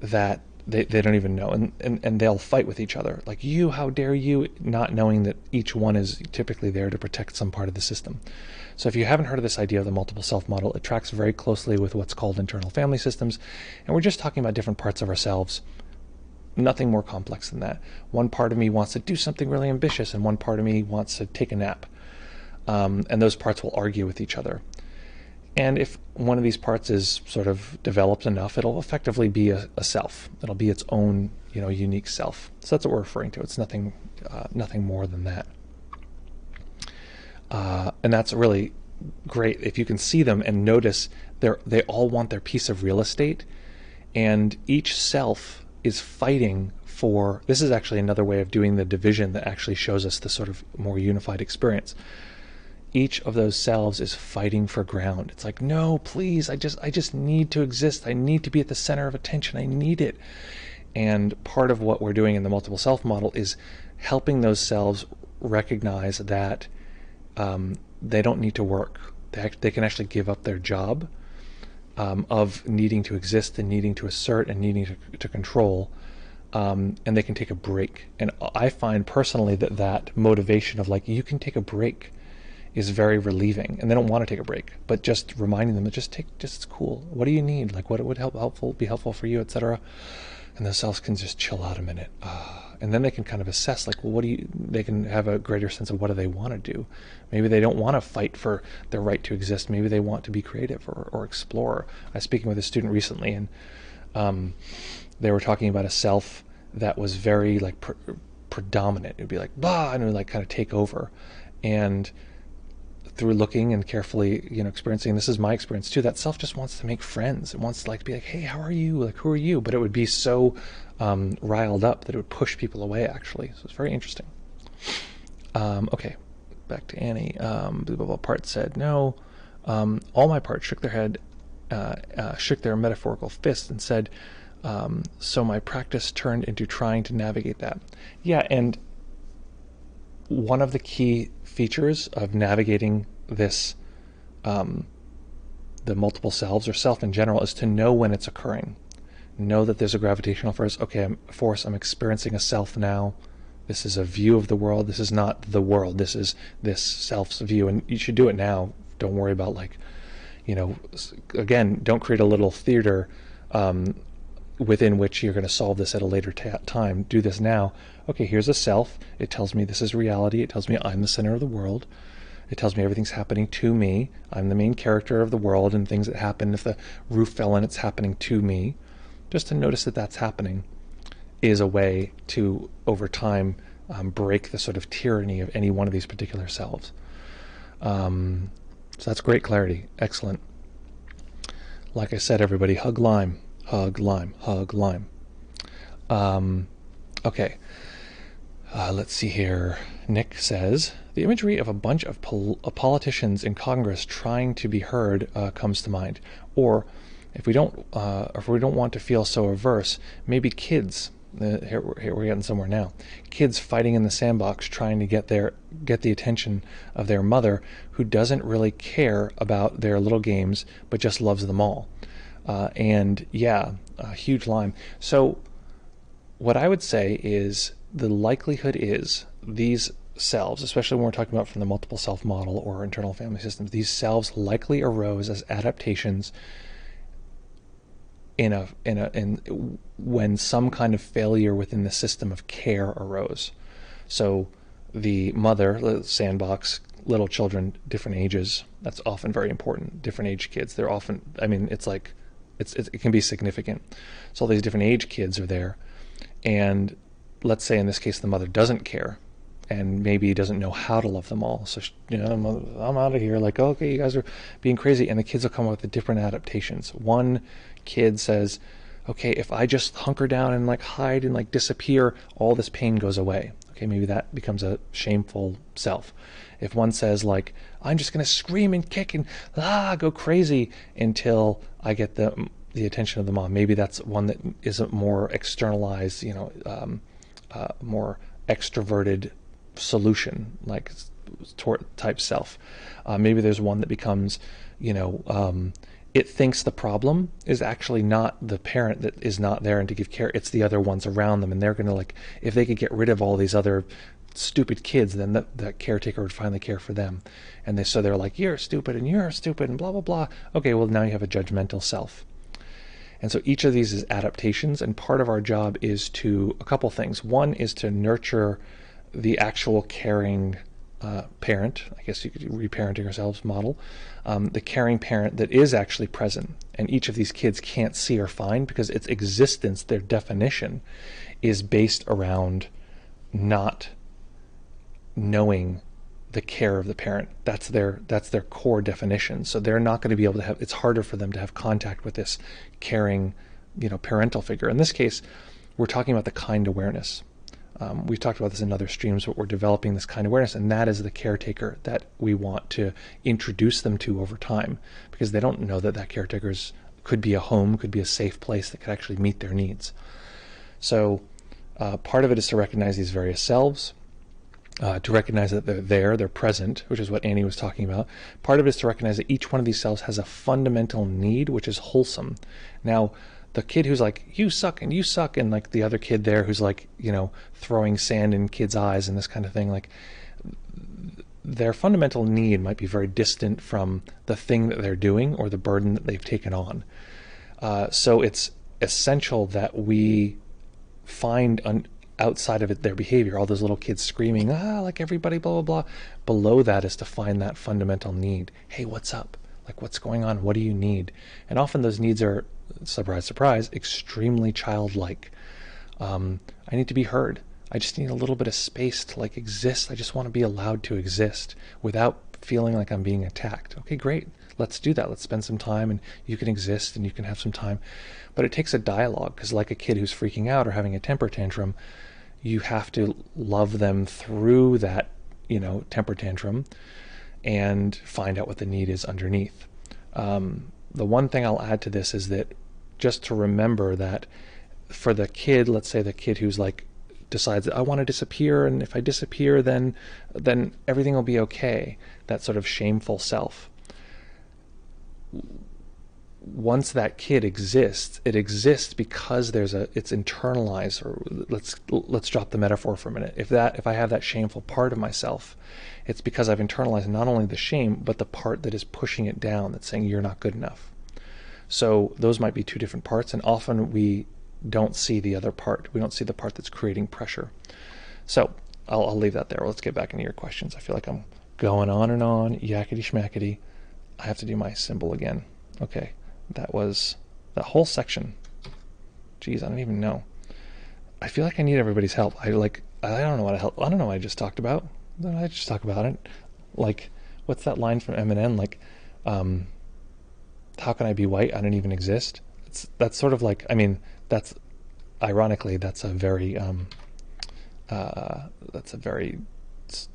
that they don't even know, and they'll fight with each other, like, "You, how dare you," not knowing that each one is typically there to protect some part of the system. So if you haven't heard of this idea of the multiple self model, it tracks very closely with what's called internal family systems, and we're just talking about different parts of ourselves. Nothing more complex than that. One part of me wants to do something really ambitious, and one part of me wants to take a nap, and those parts will argue with each other. And if one of these parts is sort of developed enough, it'll effectively be a self. It'll be its own, unique self. So that's what we're referring to. It's nothing more than that. And that's really great if you can see them and notice they all want their piece of real estate, and each self is fighting for. This is actually another way of doing the division that actually shows us the sort of more unified experience. Each of those selves is fighting for ground. It's like, "No, please, I just need to exist. I need to be at the center of attention. I need it." And part of what we're doing in the multiple self model is helping those selves recognize that they don't need to work. They can actually give up their job of needing to exist and needing to assert and needing to control, and they can take a break. And I find personally that motivation of like, you can take a break is very relieving, and they don't want to take a break, but just reminding them that just it's cool. What do you need? Like, what would be helpful for you, etc. And the selves can just chill out a minute, and then they can kind of assess, like, well, they can have a greater sense of what do they want to do. Maybe they don't want to fight for their right to exist. Maybe they want to be creative or explore. I was speaking with a student recently, and they were talking about a self that was very like predominant. It would be like blah, and it would like kind of take over. And through looking and carefully, experiencing, this is my experience too, that self just wants to make friends. It wants to like be like, "Hey, how are you? Like, who are you?" But it would be so riled up that it would push people away, actually. So it's very interesting. Okay, back to Annie. Part said, "No." All my parts shook their head, shook their metaphorical fists, and said, "So my practice turned into trying to navigate that." Yeah, and one of the key features of navigating this, the multiple selves or self in general, is to know when it's occurring. Know that there's a gravitational force. Okay, I'm experiencing a self now. This is a view of the world. This is not the world. This is this self's view, and you should do it now. Don't worry about again, don't create a little theater within which you're going to solve this at a later time. Do this now. Okay, here's a self. It tells me this is reality. It tells me I'm the center of the world. It tells me everything's happening to me. I'm the main character of the world, and things that happen, if the roof fell in, it's happening to me. Just to notice that that's happening is a way to, over time, break the sort of tyranny of any one of these particular selves. So that's great clarity. Excellent. Like I said, everybody, hug lime. Hug lime. Hug lime. Okay. Let's see here. Nick says, the imagery of a bunch of politicians in Congress trying to be heard comes to mind. Or if we don't want to feel so averse, maybe kids. Here we're getting somewhere now. Kids fighting in the sandbox, trying to get the attention of their mother, who doesn't really care about their little games, but just loves them all. And yeah, a huge lime. So what I would say is the likelihood is these selves, especially when we're talking about from the multiple self model or internal family systems, these selves likely arose as adaptations when some kind of failure within the system of care arose. So the mother, the sandbox, little children, different ages. That's often very important. Different age kids. They're often, I mean, it's like, it can be significant. So all these different age kids are there. And let's say in this case, the mother doesn't care and maybe doesn't know how to love them all. So, I'm out of here. Like, okay, you guys are being crazy. And the kids will come up with different adaptations. One kid says, okay, if I just hunker down and like hide and like disappear, all this pain goes away. Okay, maybe that becomes a shameful self. If one says like, I'm just going to scream and kick and go crazy until I get the attention of the mom. Maybe that's one that is a more externalized, more extroverted solution, like type self. Maybe there's one that becomes, it thinks the problem is actually not the parent that is not there and to give care. It's the other ones around them. And they're going to like, if they could get rid of all these other stupid kids, then that caretaker would finally care for them. And they're like, you're stupid and blah, blah, blah. Okay, well, now you have a judgmental self. And so each of these is adaptations. And part of our job is a couple things. One is to nurture the actual caring parent, I guess you could reparenting ourselves model, the caring parent that is actually present. And each of these kids can't see or find because its existence, their definition, is based around not knowing the care of the parent. That's their core definition. So they're not going to be able to have, it's harder for them to have contact with this caring, parental figure. In this case, we're talking about the kind awareness. We've talked about this in other streams, but we're developing this kind of awareness, and that is the caretaker that we want to introduce them to over time, because they don't know that caretaker could be a home, could be a safe place that could actually meet their needs. So part of it is to recognize these various selves, to recognize that they're present, which is what Annie was talking about. Part of it is to recognize that each one of these selves has a fundamental need, which is wholesome. Now, the kid who's like, you suck, and like the other kid there who's like, throwing sand in kids' eyes and this kind of thing, like their fundamental need might be very distant from the thing that they're doing or the burden that they've taken on. So it's essential that we find outside of it their behavior, all those little kids screaming, like everybody, blah, blah, blah. Below that is to find that fundamental need. Hey, what's up? Like, what's going on? What do you need? And often those needs are, surprise, surprise, extremely childlike. I need to be heard. I just need a little bit of space to like exist. I just want to be allowed to exist without feeling like I'm being attacked. Okay, great. Let's do that. Let's spend some time, and you can exist and you can have some time. But it takes a dialogue, because like a kid who's freaking out or having a temper tantrum, you have to love them through that, temper tantrum and find out what the need is underneath. The one thing I'll add to this is that just to remember that for the kid, let's say the kid who's like decides that I want to disappear, and if I disappear, then everything will be okay. That sort of shameful self. Once that kid exists, it exists because it's internalized. Or let's drop the metaphor for a minute. If I have that shameful part of myself, it's because I've internalized not only the shame, but the part that is pushing it down, that's saying you're not good enough. So those might be two different parts, and often we don't see the other part. We don't see the part that's creating pressure. So I'll leave that there. Let's get back into your questions. I feel like I'm going on and on, yakety schmackety. I have to do my symbol again. Okay, that was that whole section. Geez, I don't even know. I feel like I need everybody's help. I don't know what I just talked about. I just talk about it. Like, what's that line from Eminem? Like, how can I be white? I don't even exist. That's sort of like, I mean, that's ironically, that's a very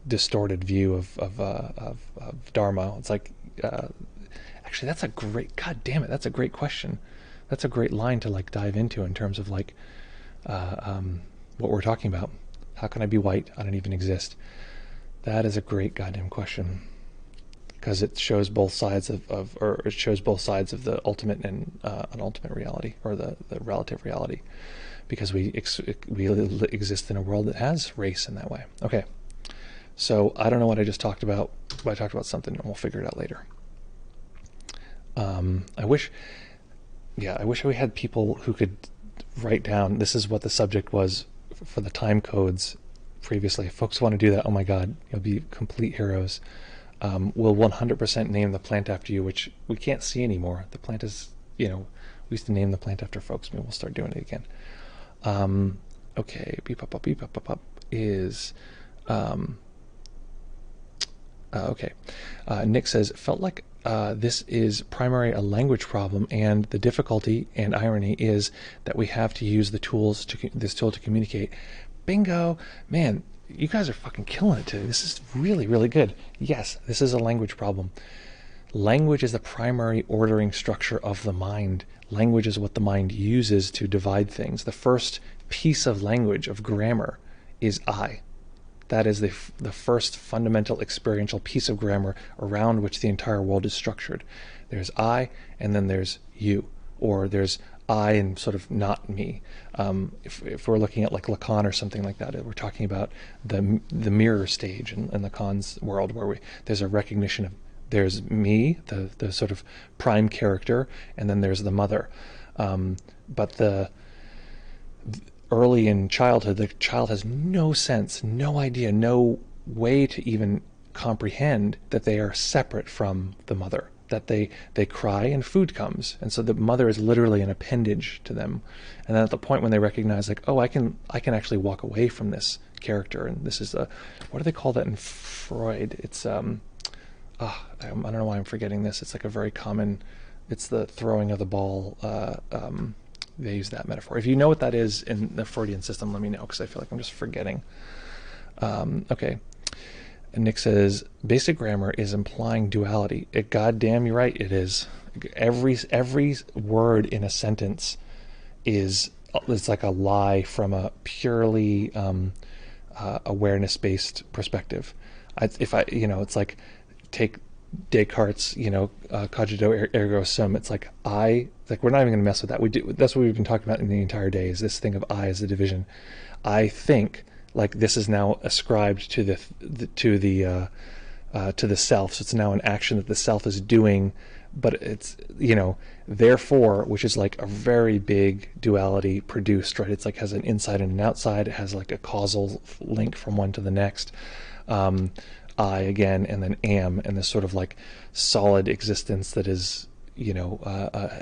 distorted view of Dharma. It's like, actually, that's a great, God damn it, that's a great question. That's a great line to like dive into in terms of like what we're talking about. How can I be white? I don't even exist. That is a great goddamn question, because it shows both sides of the ultimate and unultimate reality, or the relative reality, because we exist in a world that has race in that way. Okay, so I don't know what I just talked about, but I talked about something, and we'll figure it out later. I wish we had people who could write down, this is what the subject was for the time codes previously. If folks want to do that, oh my God, you'll be complete heroes. will 100% name the plant after you, which we can't see anymore. The plant is, we used to name the plant after folks. Maybe we'll start doing it again. Okay, beep up is, okay. Nick says, felt like this is primarily a language problem, and the difficulty and irony is that we have to use the tools this tool to communicate. Bingo, man. You guys are fucking killing it today. This is really, really good. Yes, this is a language problem. Language is the primary ordering structure of the mind. Language is what the mind uses to divide things. The first piece of language, of grammar, is I. That is the first fundamental experiential piece of grammar around which the entire world is structured. There's I, and then there's you, or there's I and sort of not me. If we're looking at like Lacan or something like that, we're talking about the mirror stage in Lacan's world, where there's a recognition of there's me, the sort of prime character, and then there's the mother. But early in childhood, the child has no sense, no idea, no way to even comprehend that they are separate from the mother, that they cry and food comes, and so the mother is literally an appendage to them. And then at the point when they recognize, like, oh, I can actually walk away from this character, and this is what do they call that in Freud? It's I don't know why I'm forgetting this. It's like a very common, it's the throwing of the ball. They use that metaphor. If you know what that is in the Freudian system, let me know, because I feel like I'm just forgetting. Okay. And Nick says, basic grammar is implying duality. Goddamn, you're right, it is. Every word in a sentence it's like a lie from a purely awareness-based perspective. It's like, take Descartes, cogito ergo sum. It's like we're not even going to mess with that. That's what we've been talking about in the entire day, is this thing of I as a division. I think, like, this is now ascribed to the self. So it's now an action that the self is doing, but it's, therefore, which is like a very big duality produced, right? It's like has an inside and an outside. It has like a causal link from one to the next. I again, and then am, and this sort of like solid existence that is,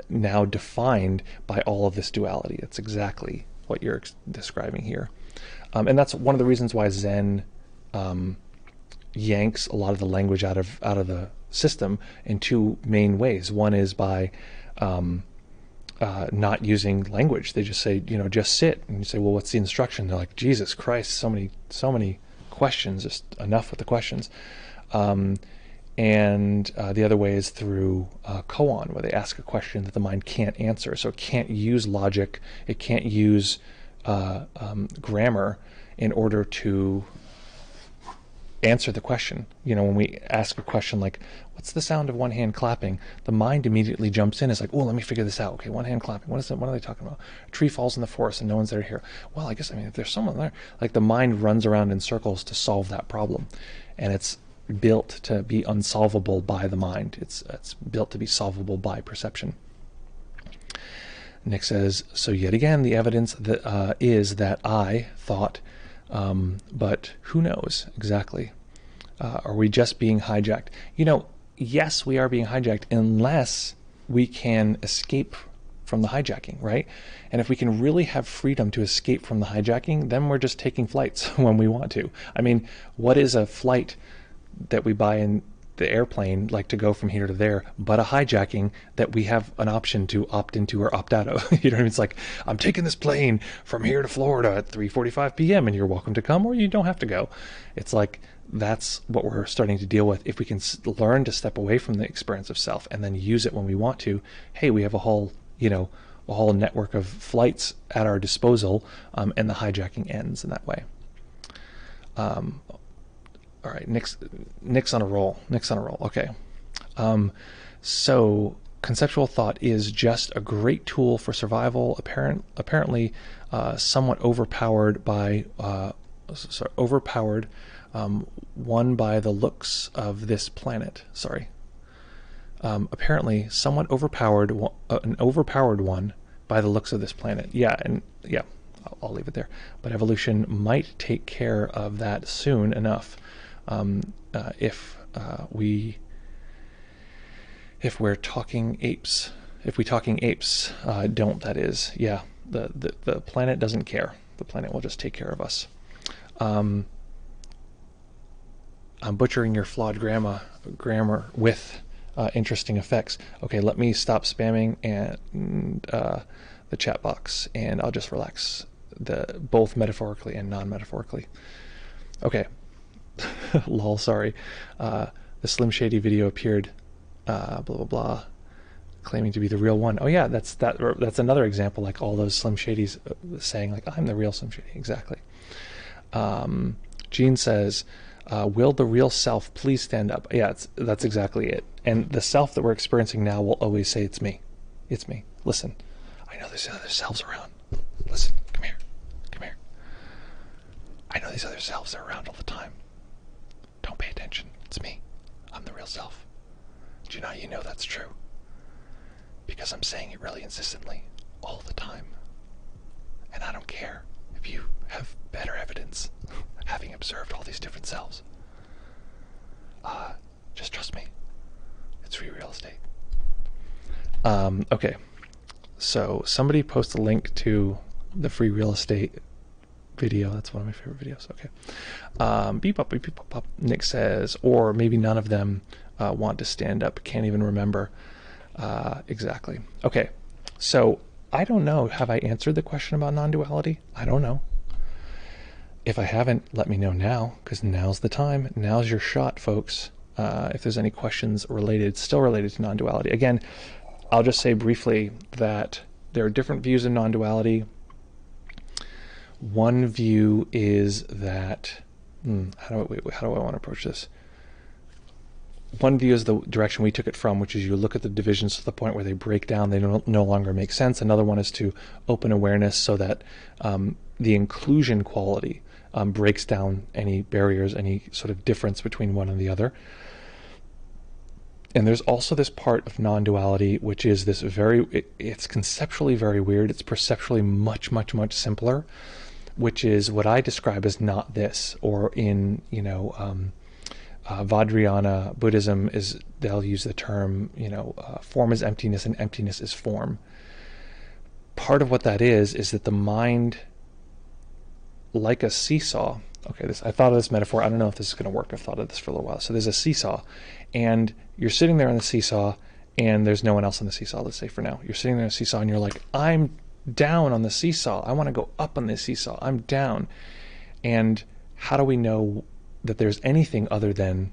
now defined by all of this duality. It's exactly what you're describing here. And that's one of the reasons why Zen yanks a lot of the language out of the system in two main ways. One is by not using language. They just say, just sit. And you say, well, what's the instruction? They're like, Jesus Christ, so many questions, just enough with the questions. And the other way is through koan, where they ask a question that the mind can't answer. So it can't use logic, it can't use grammar in order to answer the question. When we ask a question like, what's the sound of one hand clapping? The mind immediately jumps in. It's like, oh, let me figure this out. Okay, one hand clapping. What is it? What are they talking about? A tree falls in the forest and no one's there to hear. Well, if there's someone there, like, the mind runs around in circles to solve that problem. And it's built to be unsolvable by the mind. It's built to be solvable by perception. Nick says, so yet again, the evidence that is that I thought, but who knows exactly? Are we just being hijacked? Yes, we are being hijacked unless we can escape from the hijacking, right? And if we can really have freedom to escape from the hijacking, then we're just taking flights when we want to. What is a flight that we buy in the airplane, like, to go from here to there, but a hijacking that we have an option to opt into or opt out of? It's like, I'm taking this plane from here to Florida at 3:45 p.m. and you're welcome to come, or you don't have to go. It's like, that's what we're starting to deal with. If we can learn to step away from the experience of self and then use it when we want to, hey, we have a whole network of flights at our disposal, and the hijacking ends in that way. All right, Nick's on a roll. Okay. So conceptual thought is just a great tool for survival, apparently somewhat overpowered by one by the looks of this planet. Apparently somewhat overpowered, an overpowered one by the looks of this planet. I'll leave it there. But evolution might take care of that soon enough. If if we're talking apes, if we talking apes don't, that is, yeah, the planet doesn't care. The planet will just take care of us. I'm butchering your flawed grammar with interesting effects. Okay, let me stop spamming and the chat box, and I'll just relax, both metaphorically and non-metaphorically. Okay. Lol, sorry. The Slim Shady video appeared, blah blah blah, claiming to be the real one. Oh yeah, that's another example, like all those Slim Shadys saying like, I'm the real Slim Shady. Exactly. Gene says, will the real self please stand up? Yeah, that's exactly it. And the self that we're experiencing now will always say, it's me. It's me. Listen, I know there's other selves around. Listen, come here. Come here. I know these other selves are around all the time. Don't pay attention. It's me. I'm the real self. Do you know that's true? Because I'm saying it really insistently all the time. And I don't care if you have better evidence, having observed all these different selves. Just trust me. It's free real estate. Okay. So somebody post a link to the free real estate video. That's one of my favorite videos. Okay. Beep up, beep, beep, pop, pop. Nick says, or maybe none of them want to stand up. Can't even remember. Exactly. Okay. So I don't know. Have I answered the question about non-duality? I don't know. If I haven't, let me know now, because now's the time. Now's your shot, folks. If there's any questions still related to non-duality. Again, I'll just say briefly that there are different views in non-duality. One view is that, how do I want to approach this? One view is the direction we took it from, which is you look at the divisions to the point where they break down, they no longer make sense. Another one is to open awareness so that the inclusion quality breaks down any barriers, any sort of difference between one and the other. And there's also this part of non-duality, which is this it's conceptually very weird. It's perceptually much, much, much simpler, which is what I describe as not this, or in, Vajrayana Buddhism they'll use the term, form is emptiness and emptiness is form. Part of what that is that the mind, like a seesaw. Okay, I thought of this metaphor. I don't know if this is going to work. I've thought of this for a little while. So there's a seesaw, and you're sitting there on the seesaw, and there's no one else on the seesaw, let's say for now. You're sitting there on the seesaw, and you're like, I'm down on the seesaw. I want to go up on the seesaw. I'm down. And how do we know that there's anything other than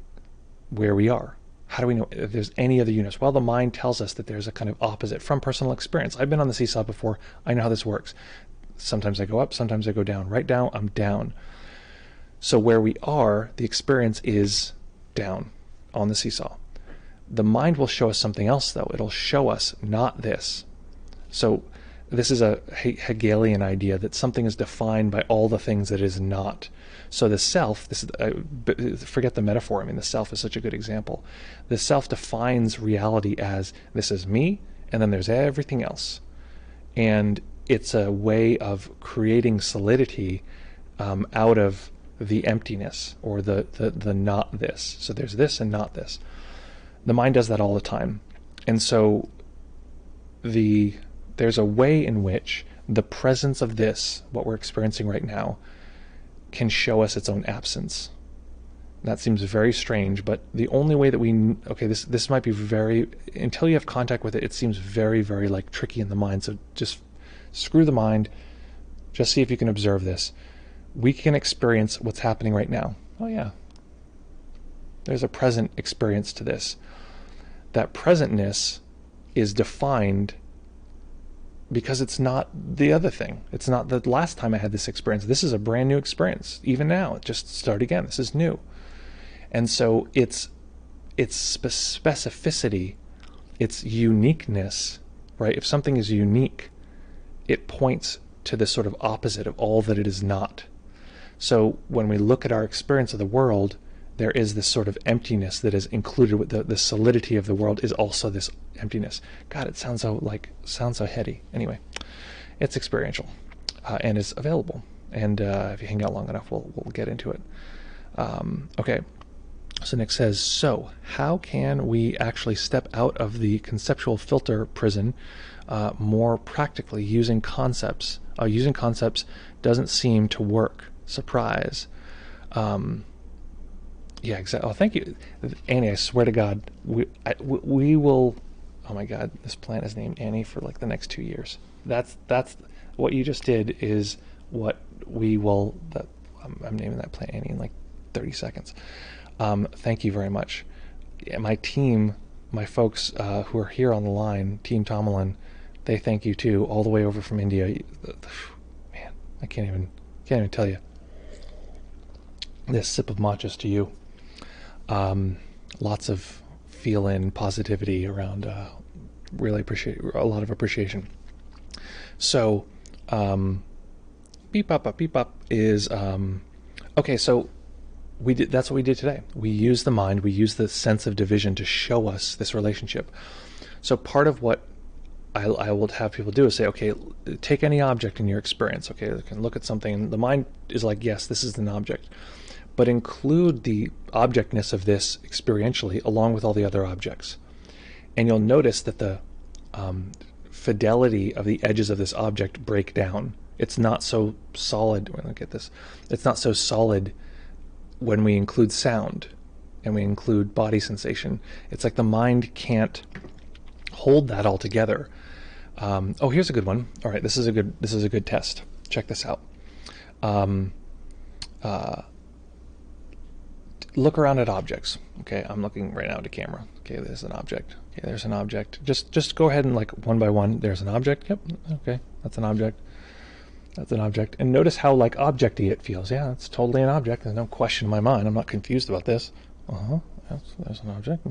where we are? How do we know if there's any other universe? Well, the mind tells us that there's a kind of opposite from personal experience. I've been on the seesaw before. I know how this works. Sometimes I go up, sometimes I go down. Right now, I'm down. So where we are, the experience is down on the seesaw. The mind will show us something else, though. It'll show us not this. So this is a Hegelian idea that something is defined by all the things that it is not. So the self, forget the metaphor. I mean, the self is such a good example. The self defines reality as this is me, and then there's everything else. And it's a way of creating solidity out of the emptiness, or the not this. So there's this and not this. The mind does that all the time. And so there's a way in which the presence of this, what we're experiencing right now, can show us its own absence. That seems very strange, but the only way that this might be very, until you have contact with it, it seems very, very like tricky in the mind. So just screw the mind, just see if you can observe this. We can experience what's happening right now. Oh yeah, there's a present experience to this. That presentness is defined because it's not the other thing. It's not the last time I had this experience. This is a brand new experience. Even now, just start again. This is new. And so its specificity, its uniqueness, right? If something is unique, it points to this sort of opposite of all that it is not. So when we look at our experience of the world, there is this sort of emptiness that is included with the solidity of the world is also this emptiness. God, it sounds so heady. Anyway, it's experiential and is available. And if you hang out long enough, we'll get into it. Okay, So Nick says, so how can we actually step out of the conceptual filter prison more practically using concepts? Using concepts doesn't seem to work. Surprise. Yeah, exactly. Oh, thank you, Annie. I swear to God, we will. Oh my God, this plant is named Annie for like the next 2 years. That's what you just did is what we will. I'm naming that plant Annie in like 30 seconds. Thank you very much. My team, my folks who are here on the line, Team Tomalin, they thank you too, all the way over from India. Man, I can't even tell you. This sip of matcha's to you. Lots of feel-in positivity around. Really appreciate a lot of appreciation. So, beep up is okay. So we did. That's what we did today. We used the mind. We used the sense of division to show us this relationship. So part of what I will have people do is say, okay, take any object in your experience. Okay, you can look at something. The mind is like, yes, this is an object, but include the objectness of this experientially along with all the other objects. And you'll notice that the fidelity of the edges of this object break down. It's not so solid. Look at this. It's not so solid when we include sound and we include body sensation. It's like the mind can't hold that all together. Oh, here's a good one. All right, this is a good test. Check this out. Look around at objects. Okay, I'm looking right now at a camera. Okay, there's an object. Okay, there's an object. Just go ahead and like one by one. There's an object. Yep. Okay, that's an object. That's an object. And notice how like objecty it feels. Yeah, it's totally an object. There's no question in my mind. I'm not confused about this. There's an object.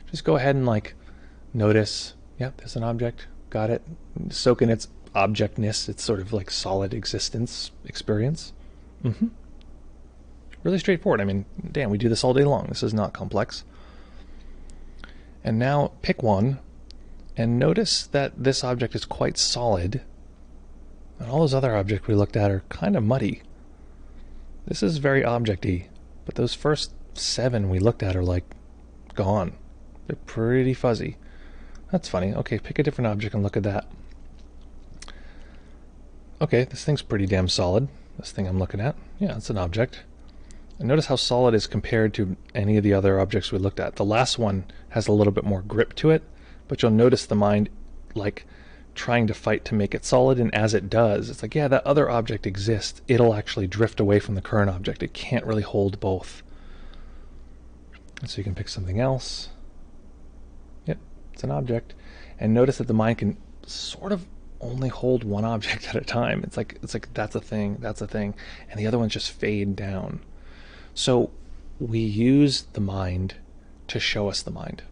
Just go ahead and like notice. Yep, there's an object. Got it. Soak in its objectness. It's sort of like solid existence experience. Really straightforward. I mean, damn, we do this all day long. This is not complex. And now pick one and notice that this object is quite solid and all those other objects we looked at are kind of muddy. This is very objecty, but those first 7 we looked at are like gone. They're pretty fuzzy. That's funny. Okay, pick a different object and look at that. Okay, this thing's pretty damn solid. This thing I'm looking at. Yeah, it's an object. And notice how solid it is compared to any of the other objects we looked at. The last one has a little bit more grip to it, but you'll notice the mind like trying to fight to make it solid, and as it does, it's like, yeah, that other object exists. It'll actually drift away from the current object. It can't really hold both. And so you can pick something else. Yep, it's an object. And notice that the mind can sort of only hold one object at a time. It's like that's a thing, and the other ones just fade down. So we use the mind to show us the mind.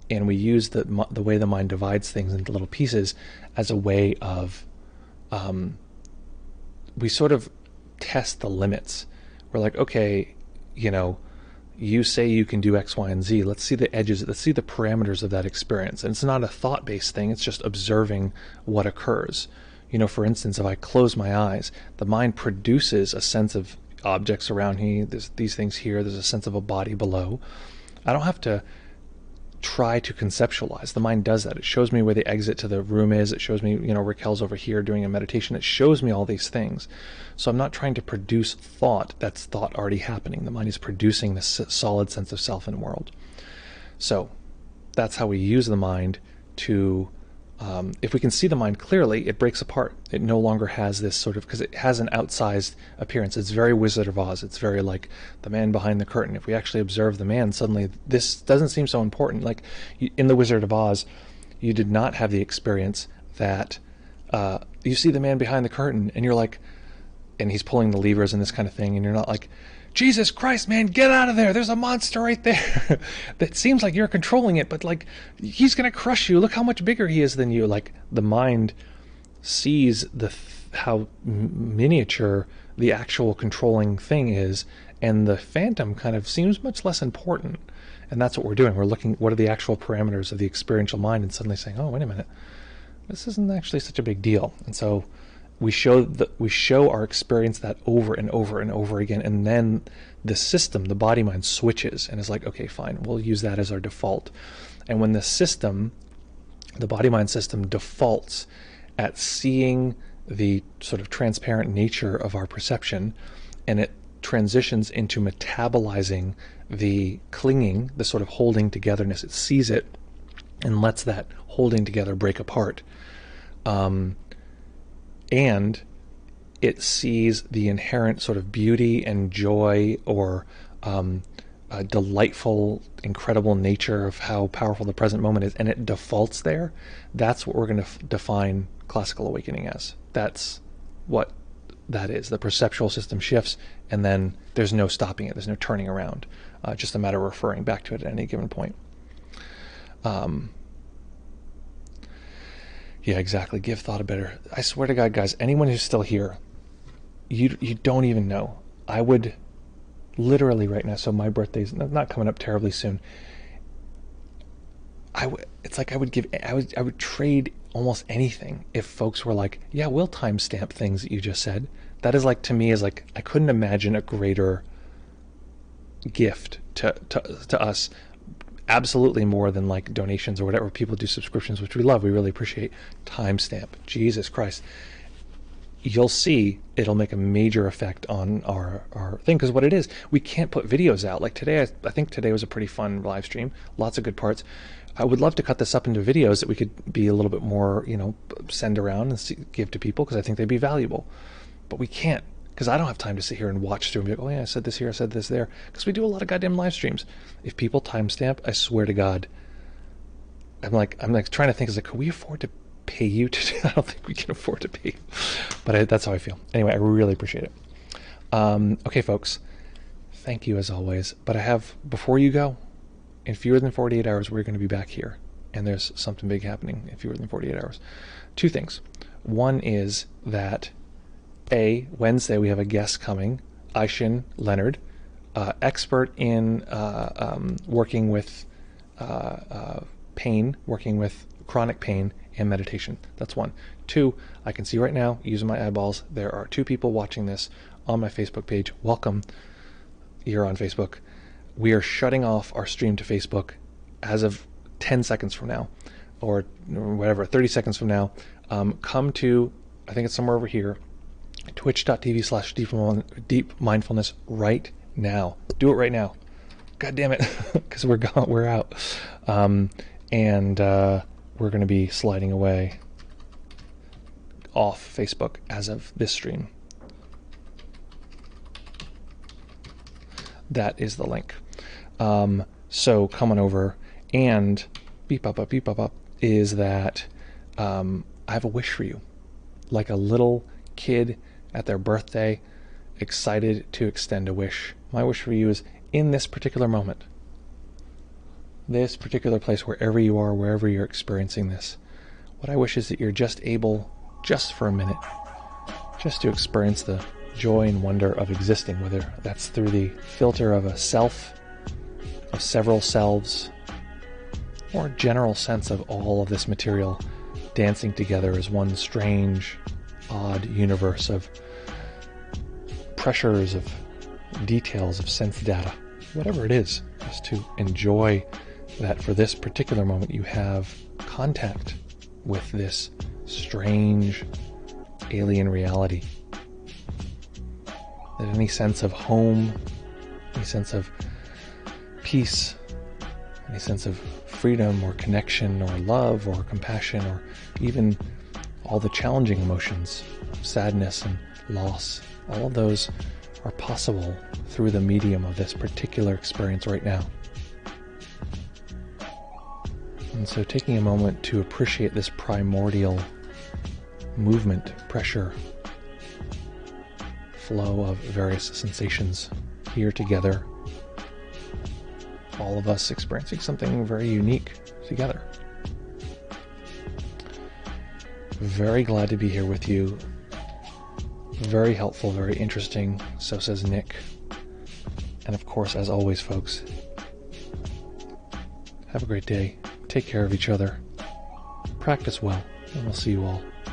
And we use the way the mind divides things into little pieces as a way of, we sort of test the limits. We're like, okay, you say you can do X, Y, and Z. Let's see the edges. Let's see the parameters of that experience. And it's not a thought-based thing. It's just observing what occurs. For instance, if I close my eyes, the mind produces a sense of objects around me. There's these things here. There's a sense of a body below. I don't have to try to conceptualize. The mind does that. It shows me where the exit to the room is. It shows me, Raquel's over here doing a meditation. It shows me all these things. So I'm not trying to produce thought. That's thought already happening. The mind is producing this solid sense of self and world. So that's how we use the mind to, if we can see the mind clearly, it breaks apart. It no longer has this sort of, because it has an outsized appearance. It's very Wizard of Oz. It's very like the man behind the curtain. If we actually observe the man, suddenly this doesn't seem so important. Like in the Wizard of Oz, you did not have the experience that you see the man behind the curtain and you're like, and he's pulling the levers and this kind of thing, and you're not like, Jesus Christ, man, get out of there. There's a monster right there. That seems like you're controlling it, but like he's going to crush you. Look how much bigger he is than you. Like the mind sees how miniature the actual controlling thing is, and the phantom kind of seems much less important. And that's what we're doing. We're looking, what are the actual parameters of the experiential mind, and suddenly saying, oh, wait a minute, this isn't actually such a big deal. And so we show our experience that over and over and over again, and then the system, the body mind, switches and is like, okay, fine, we'll use that as our default. And when the body mind system defaults at seeing the sort of transparent nature of our perception, and it transitions into metabolizing the clinging, the sort of holding togetherness, it sees it and lets that holding together break apart. And it sees the inherent sort of beauty and joy, or a delightful, incredible nature of how powerful the present moment is, and it defaults there. That's what we're going to define classical awakening as. That's what that is. The perceptual system shifts, and then there's no stopping it. There's no turning around. Just a matter of referring back to it at any given point. Yeah, exactly. Give thought a better. I swear to God, guys, anyone who's still here, you don't even know. I would literally right now. So my birthday's not coming up terribly soon. It's like I would trade almost anything if folks were like, yeah, we'll timestamp things that you just said. That is like, to me, is like, I couldn't imagine a greater gift to us. Absolutely more than like donations or whatever. People do subscriptions, which we love, we really appreciate. Timestamp, Jesus Christ. You'll see it'll make a major effect on our thing, because what it is, we can't put videos out. Like today, I think today was a pretty fun live stream, lots of good parts. I would love to cut this up into videos that we could be a little bit more, send around and give to people, because I think they'd be valuable. But we can't, because I don't have time to sit here and watch through and be like, oh yeah, I said this here, I said this there, because we do a lot of goddamn live streams. If people timestamp, I swear to God, I'm like trying to think, is like, could we afford to pay you to do? I don't think we can afford to pay you, but that's how I feel. Anyway, I really appreciate it. Okay, folks, thank you as always. But I have, before you go, in fewer than 48 hours, we're going to be back here, and there's something big happening in fewer than 48 hours. Two things. One is that Wednesday we have a guest coming, Aishin Leonard, expert in working with pain, working with chronic pain and meditation. That's one. Two, I can see right now, using my eyeballs, there are 2 people watching this on my Facebook page. Welcome. You're on Facebook. We are shutting off our stream to Facebook as of 10 seconds from now, or whatever, 30 seconds from now. Come to, I think it's somewhere over here, twitch.tv/deep mindfulness right now. Do it right now. God damn it, because we're out. And we're going to be sliding away off Facebook as of this stream. That is the link. So come on over, and beep up is that I have a wish for you. Like a little kid at their birthday, excited to extend a wish. My wish for you is, in this particular moment, this particular place, wherever you are, wherever you're experiencing this, what I wish is that you're just able, just for a minute, just to experience the joy and wonder of existing, whether that's through the filter of a self, of several selves, or a general sense of all of this material dancing together as one strange, odd universe of pressures, of details, of sense data, whatever it is, just to enjoy that for this particular moment you have contact with this strange alien reality. That any sense of home, any sense of peace, any sense of freedom or connection or love or compassion, or even all the challenging emotions, sadness and loss, all of those are possible through the medium of this particular experience right now. And so taking a moment to appreciate this primordial movement, pressure, flow of various sensations here together, all of us experiencing something very unique together. Very glad to be here with you. Very helpful, very interesting, so says Nick. And of course, as always, folks, have a great day. Take care of each other. Practice well, and we'll see you all